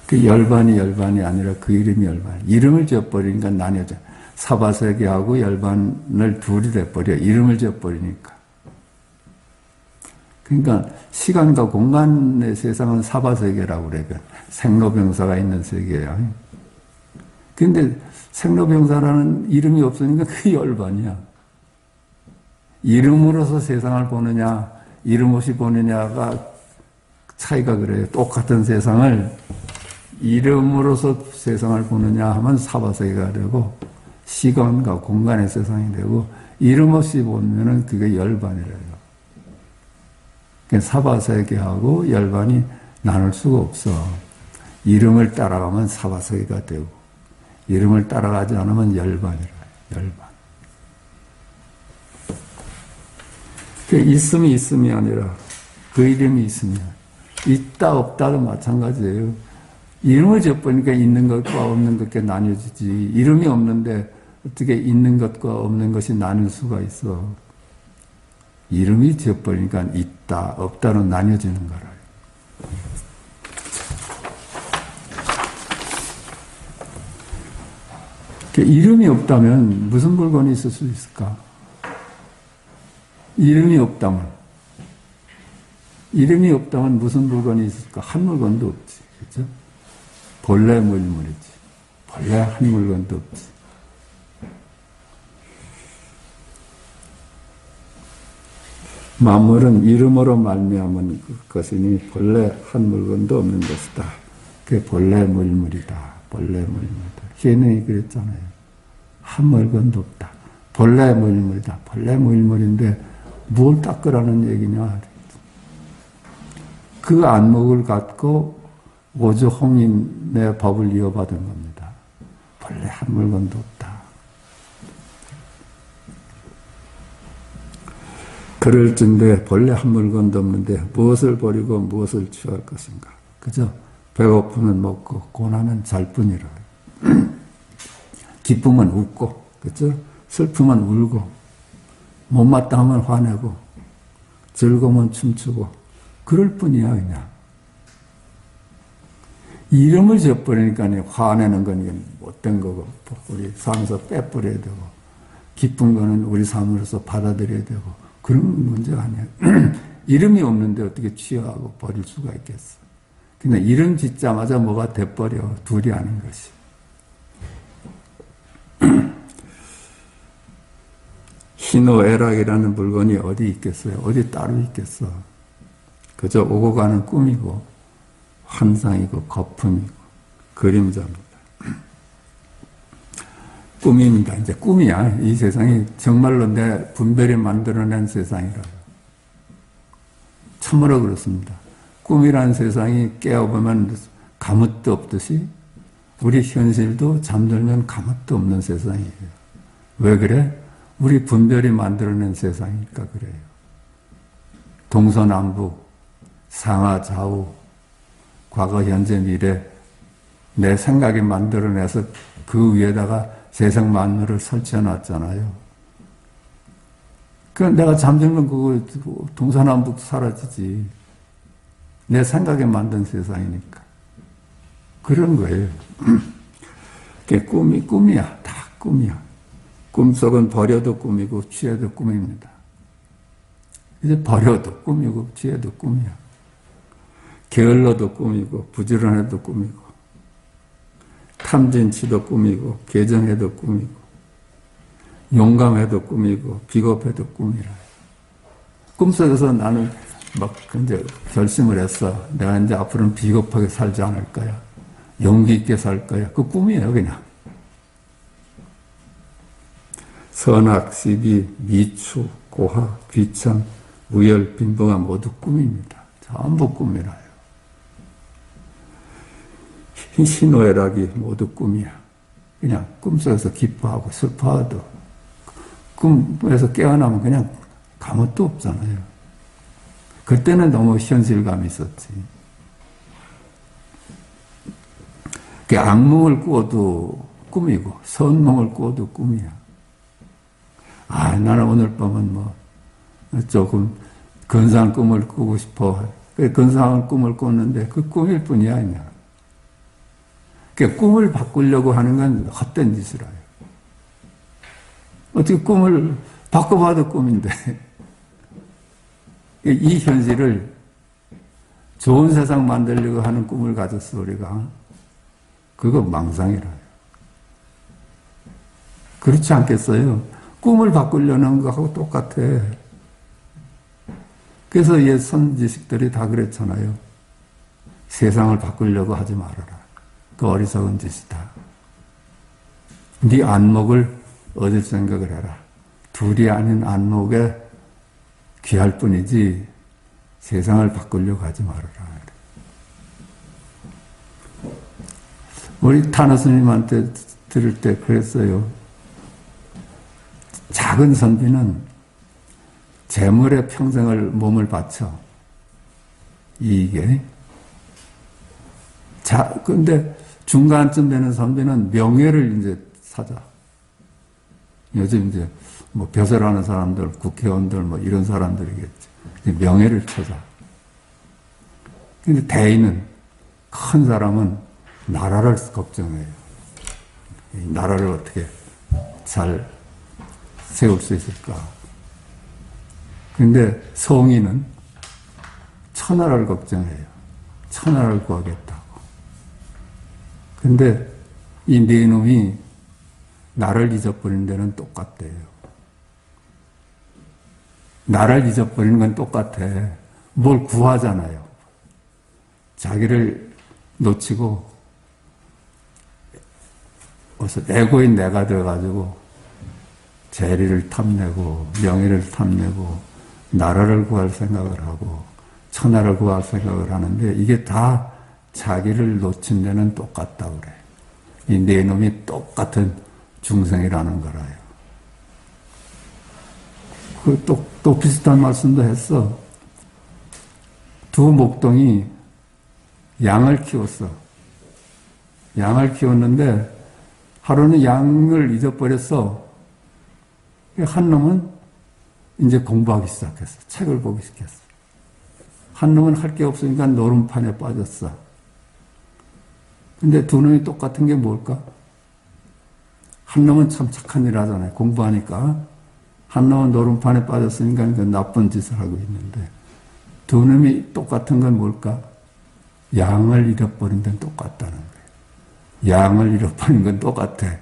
그 열반이 아니라 그 이름이 열반. 이름을 지어버리니까 나뉘어져. 사바세계하고 열반을 둘이 돼버려. 이름을 지어버리니까. 그러니까 시간과 공간의 세상은 사바세계라고 그래요. 생로병사가 있는 세계야. 그런데 생로병사라는 이름이 없으니까 그게 열반이야. 이름으로서 세상을 보느냐, 이름 없이 보느냐가 차이가 그래요. 똑같은 세상을 이름으로서 세상을 보느냐 하면 사바세계가 되고, 시간과 공간의 세상이 되고, 이름 없이 보면은 그게 열반이래요. 사바세계하고 열반이 나눌 수가 없어. 이름을 따라가면 사바세계가 되고, 이름을 따라가지 않으면 열반이래요. 열반. 있음이 아니라 그 이름이 있으면, 있다 없다도 마찬가지예요. 이름을 지어보니까 있는 것과 없는 것께 나뉘어지지. 이름이 없는데 어떻게 있는 것과 없는 것이 나눌 수가 있어. 이름이 지어버리니까 있다 없다로 나뉘어지는 거라. 이름이 없다면 무슨 물건이 있을 수 있을까? 이름이 없다면, 무슨 물건이 있을까? 한 물건도 없지. 그죠? 본래 물물이지. 본래 한 물건도 없지. 만물은 이름으로 말미암은 것이니 본래 한 물건도 없는 것이다. 그게 본래 물물이다. 본래 물물이다. 희능이 그랬잖아요. 한 물건도 없다. 본래 물물이다. 본래 물물인데 뭘 닦으라는 얘기냐. 그 안목을 갖고 오주홍인의 법을 이어받은 겁니다. 본래 한 물건도 없다. 그럴 텐데 본래 한 물건도 없는데 무엇을 버리고 무엇을 취할 것인가. 그죠? 배고프면 먹고 고난은 잘 뿐이라. 기쁨은 웃고, 그죠? 슬픔은 울고, 못마땅하면 화내고, 즐거우면 춤추고, 그럴 뿐이야, 그냥. 이름을 지어버리니까 화내는 건 못된 거고, 우리 삶에서 빼버려야 되고, 기쁜 거는 우리 삶으로서 받아들여야 되고, 그런 문제가 아니야. 이름이 없는데 어떻게 취하고 버릴 수가 있겠어. 근데 이름 짓자마자 뭐가 돼버려. 둘이 아닌 것이. 희노애락이라는 물건이 어디 있겠어요? 어디 따로 있겠어? 그저 오고 가는 꿈이고 환상이고 거품이고 그림자입니다. 꿈입니다. 이제 꿈이야. 이 세상이 정말로 내 분별이 만들어낸 세상이라고. 참으로 그렇습니다. 꿈이라는 세상이 깨어보면 가뭇도 없듯이 우리 현실도 잠들면 가뭇도 없는 세상이에요. 왜 그래? 우리 분별이 만들어낸 세상이니까 그래요. 동서남북, 상하좌우, 과거, 현재, 미래 내 생각이 만들어내서 그 위에다가 세상 만물을 설치해 놨잖아요. 그 내가 잠들면 그거 동서남북 사라지지. 내 생각에 만든 세상이니까. 그런 거예요. 그게 꿈이야. 다 꿈이야. 꿈속은 버려도 꿈이고 취해도 꿈입니다. 이제 버려도 꿈이고 취해도 꿈이야. 게을러도 꿈이고 부지런해도 꿈이고 탐진치도 꿈이고 개정해도 꿈이고 용감해도 꿈이고 비겁해도 꿈이라. 꿈속에서 나는 막 이제 결심을 했어. 내가 이제 앞으로는 비겁하게 살지 않을 거야. 용기 있게 살 거야. 그 꿈이에요, 그냥. 선악, 시비, 미추, 고하, 귀참, 무열, 빈봉가 모두 꿈입니다. 전부 꿈이라요. 희노애락이 모두 꿈이야. 그냥 꿈속에서 기뻐하고 슬퍼하도 꿈에서 깨어나면 그냥 아무것도 없잖아요. 그때는 너무 현실감이 있었지. 악몽을 꾸어도 꿈이고 선몽을 꾸어도 꿈이야. 나는 오늘 밤은 조금 근사한 꿈을 꾸고 싶어. 근사한 꿈을 꿨는데 그 꿈일 뿐이야, 그냥. 꿈을 바꾸려고 하는 건 헛된 짓이라요. 어떻게 꿈을 바꿔봐도 꿈인데. 이 현실을 좋은 세상 만들려고 하는 꿈을 가졌어, 우리가. 그거 망상이라요. 그렇지 않겠어요? 꿈을 바꾸려는 거하고 똑같아. 그래서 옛 선지식들이 다 그랬잖아요. 세상을 바꾸려고 하지 말아라. 그 어리석은 짓이다. 네 안목을 얻을 생각을 해라. 둘이 아닌 안목에 귀할 뿐이지 세상을 바꾸려고 하지 말아라. 우리 타너 스님한테 들을 때 그랬어요. 작은 선비는 재물에 평생을 몸을 바쳐. 이게. 근데 중간쯤 되는 선비는 명예를 이제 사자. 요즘 이제 벼슬하는 사람들, 국회의원들 이런 사람들이겠지. 명예를 찾아. 근데 대인은, 큰 사람은 나라를 걱정해요. 이 나라를 어떻게 잘 세울 수 있을까. 근데 성인은 천하를 걱정해요. 천하를 구하겠다고. 근데 이 네 놈이 나를 잊어버리는 데는 똑같대요. 나를 잊어버리는 건 똑같아. 뭘 구하잖아요. 자기를 놓치고 그래서 에고인 내가 돼가지고 재리를 탐내고 명예를 탐내고 나라를 구할 생각을 하고 천하를 구할 생각을 하는데 이게 다 자기를 놓친 데는 똑같다 그래. 이 네 놈이 똑같은 중생이라는 거라요. 또 비슷한 말씀도 했어. 두 목동이 양을 키웠어. 양을 키웠는데 하루는 양을 잊어버렸어. 한 놈은 이제 공부하기 시작했어. 책을 보기 시작했어. 한 놈은 할 게 없으니까 노름판에 빠졌어. 근데 두 놈이 똑같은 게 뭘까? 한 놈은 참 착한 일 하잖아요. 공부하니까. 한 놈은 노름판에 빠졌으니까 나쁜 짓을 하고 있는데 두 놈이 똑같은 건 뭘까? 양을 잃어버린 데는 똑같다는 거예요. 양을 잃어버린 건 똑같아.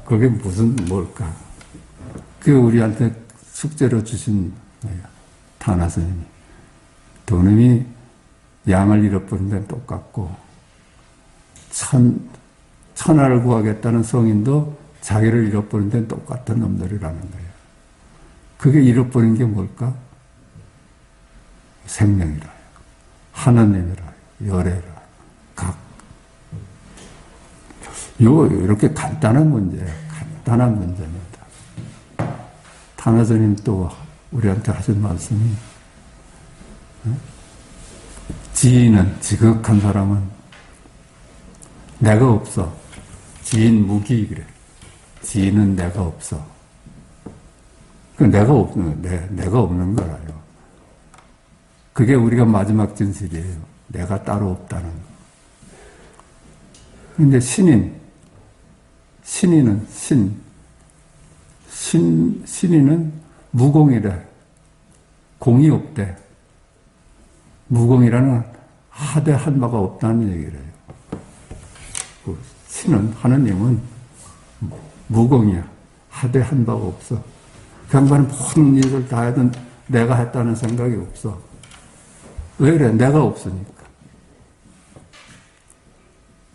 그게 무슨 뭘까? 그게 우리한테 숙제로 주신 거예요. 타나 스님이. 두 놈이 양을 잃어버린 데는 똑같고 천하를 구하겠다는 성인도 자기를 잃어버린 데는 똑같은 놈들이라는 거예요. 그게 잃어버린 게 뭘까? 생명이라, 하나님이라, 열애라, 각. 이렇게 간단한 문제예요. 간단한 문제입니다. 타나스님 또 우리한테 하신 말씀이 지인은, 지극한 사람은 내가 없어. 지인 무기 그래. 지인은 내가 없어. 내가 없는 거라요. 그게 우리가 마지막 진실이에요. 내가 따로 없다는 거. 근데 신인은 신인은 무공이래. 공이 없대. 무공이라는 하대 한바가 없다는 얘기래요. 신은, 하느님은 무공이야. 하대 한바가 없어. 그 양반은 모든 일을 다 하든 내가 했다는 생각이 없어. 왜 그래? 내가 없으니까.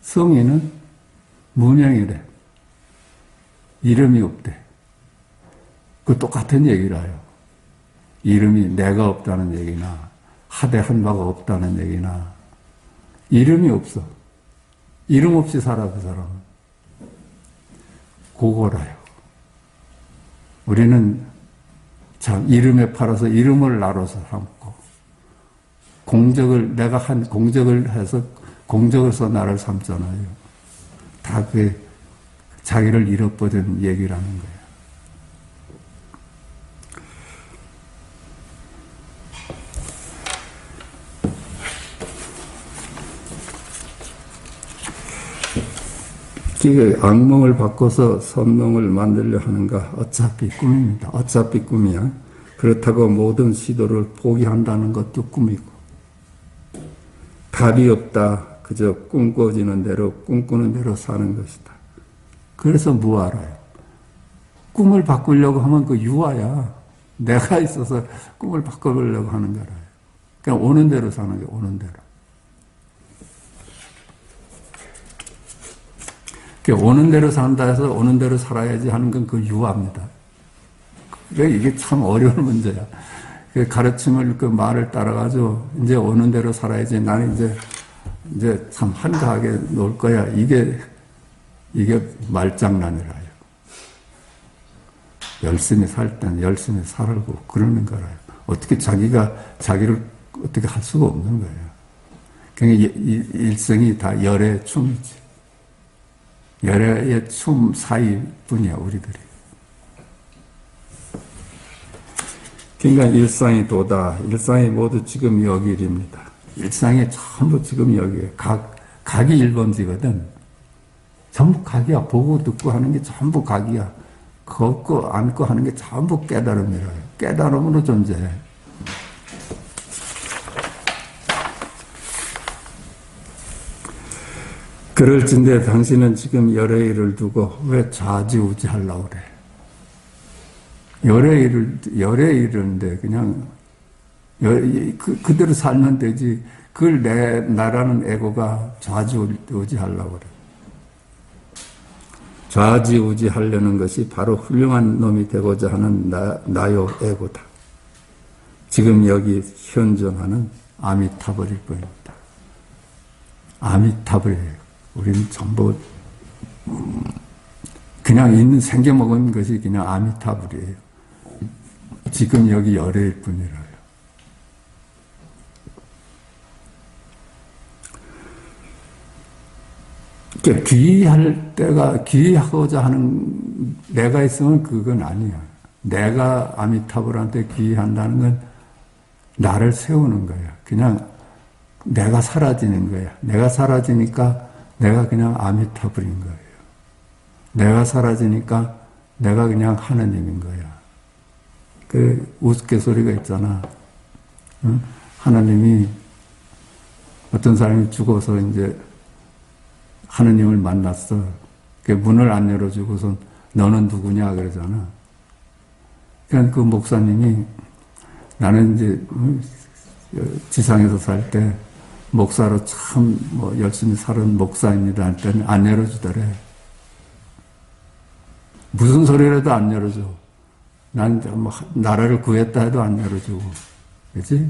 성인은 무명이래. 이름이 없대. 그 똑같은 얘기라요. 이름이 내가 없다는 얘기나 하대 한바가 없다는 얘기나 이름이 없어. 이름 없이 살아 그 사람은. 그거라요. 우리는 참 이름에 팔아서 이름을 나눠서 삼고 공적을 내가 한 공적을 해서 공적으로서 나를 삼잖아요. 다 그게 자기를 잃어버린 얘기라는 거예요. 이게 악몽을 바꿔서 선몽을 만들려 하는가? 어차피 꿈입니다. 어차피 꿈이야. 그렇다고 모든 시도를 포기한다는 것도 꿈이고 답이 없다. 그저 꿈꿔지는 대로 꿈꾸는 대로 사는 것이다. 그래서 무아라요. 꿈을 바꾸려고 하면 그 유아야. 내가 있어서 꿈을 바꿔보려고 하는 거라요. 그냥 오는 대로 사는 게 오는 대로. 오는 대로 산다 해서 오는 대로 살아야지 하는 건 그 유아입니다. 그러니까 이게 참 어려운 문제야. 그 가르침을, 그 말을 따라가지고, 이제 오는 대로 살아야지. 나는 이제 참 한가하게 놀 거야. 이게 말장난이라요. 열심히 살 땐 열심히 살고 그러는 거라요. 어떻게 자기를 어떻게 할 수가 없는 거예요. 그러니까 일생이 다 열의 춤이지. 열의 춤 사이뿐이야, 우리들이. 그러니까 일상이 도다. 일상이 모두 지금 여기입니다. 일상이 전부 지금 여기에. 각이 1번지거든. 전부 각이야. 보고 듣고 하는 게 전부 각이야. 걷고 앉고 하는 게 전부 깨달음이라요. 깨달음으로 존재해. 그럴진데 당신은 지금 열의 일을 두고 왜 좌지우지 하려고 그래? 열의 일인데 그냥 그대로 살면 되지. 그걸 나라는 에고가 좌지우지 하려고 그래. 좌지우지 하려는 것이 바로 훌륭한 놈이 되고자 하는 나요 에고다. 지금 여기 현존하는 아미타불일 뿐입니다. 아미타불이에요. 우리는 전부 그냥 생겨먹은 것이 그냥 아미타불이에요. 지금 여기 열애일 뿐이라요. 그러니까 귀의하고자 하는 내가 있으면 그건 아니야. 내가 아미타불한테 귀의한다는 건 나를 세우는 거야. 그냥 내가 사라지는 거야. 내가 사라지니까 내가 그냥 아미타불인 거예요. 내가 사라지니까 내가 그냥 하느님인 거야. 그 우스갯소리가 있잖아. 응? 하나님이 어떤 사람이 죽어서 이제 하느님을 만났어. 그 문을 안 열어주고선 너는 누구냐 그러잖아. 그러니까 그 목사님이 나는 이제 지상에서 살 때 목사로 참 열심히 살은 목사입니다 할 때는 안 열어주더래. 무슨 소리라도 안 열어줘. 난 나라를 구했다 해도 안 열어주고. 그치?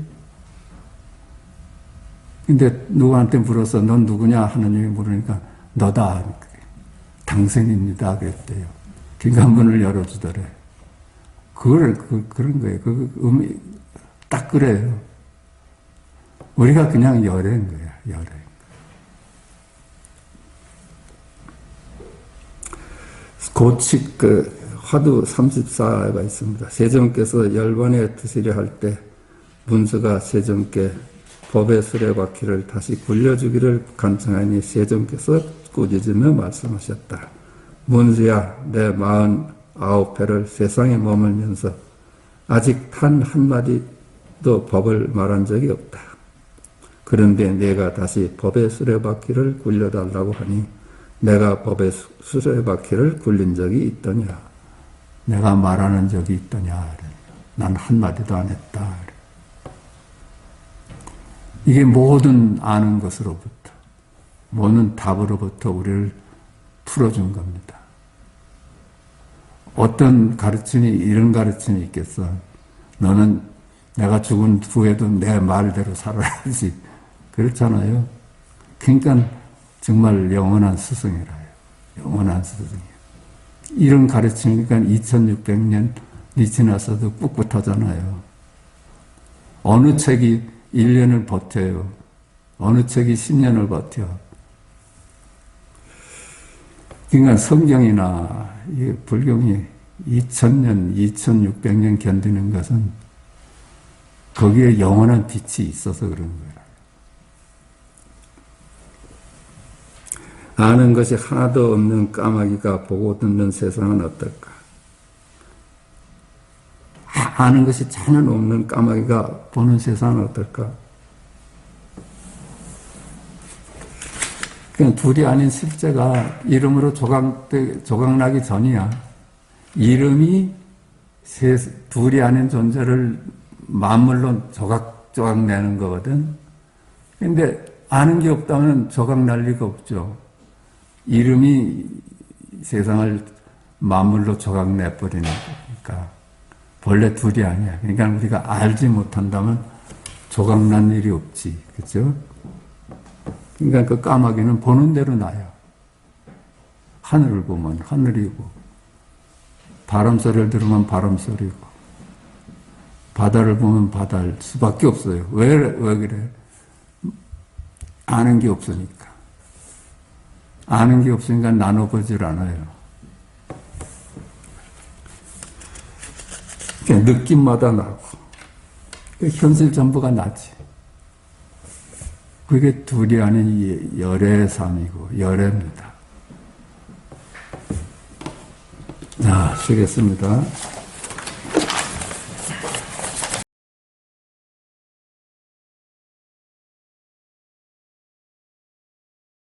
근데 누구한테 물어서 넌 누구냐 하느님이 물으니까 너다. 당신입니다. 그랬대요. 그러니까 문을 열어주더래. 그런 거예요. 딱 그래요. 우리가 그냥 열애인 거야. 열애. 고칙 화두 34가 있습니다. 세종께서 열반에 드시려 할 때 문수가 세종께 법의 수레바퀴를 다시 굴려주기를 간청하니 세종께서 꾸짖으며 말씀하셨다. 문수야, 내 49회를 세상에 머물면서 아직 단 한마디도 법을 말한 적이 없다. 그런데 내가 다시 법의 수레바퀴를 굴려달라고 하니 내가 법의 수레바퀴를 굴린 적이 있더냐. 내가 말하는 적이 있더냐. 난 한마디도 안 했다. 이게 모든 아는 것으로부터, 모든 답으로부터 우리를 풀어준 겁니다. 어떤 가르침이 이런 가르침이 있겠어. 너는 내가 죽은 후에도 내 말대로 살아야지. 그렇잖아요. 그러니까 정말 영원한 스승이라요. 영원한 스승이에요. 이런 가르침이니까 2600년이 지나서도 꿋꿋하잖아요. 어느 책이 1년을 버텨요. 어느 책이 10년을 버텨. 그러니까 성경이나 불경이 2000년, 2600년 견디는 것은 거기에 영원한 빛이 있어서 그런 거예요. 아는 것이 하나도 없는 까마귀가 보고 듣는 세상은 어떨까? 아는 것이 전혀 없는 까마귀가 보는 세상은 어떨까? 그냥 둘이 아닌 실제가 이름으로 조각나기 전이야. 이름이 둘이 아닌 존재를 만물로 조각 내는 거거든. 근데 아는 게 없다면 조각 날 리가 없죠. 이름이 세상을 만물로 조각 내버리는 거니까. 본래 둘이 아니야. 그러니까 우리가 알지 못한다면 조각 난 일이 없지. 그렇죠? 그러니까 그 까마귀는 보는 대로 나요. 하늘을 보면 하늘이고, 바람 소리를 들으면 바람 소리고, 바다를 보면 바다일 수밖에 없어요. 왜 그래? 아는 게 없으니까. 아는 게 없으니까 나눠보질 않아요. 그러니까 느낌마다 나고, 현실 전부가 나지. 그게 둘이 아닌 열애의 삶이고 열애입니다. 치겠습니다.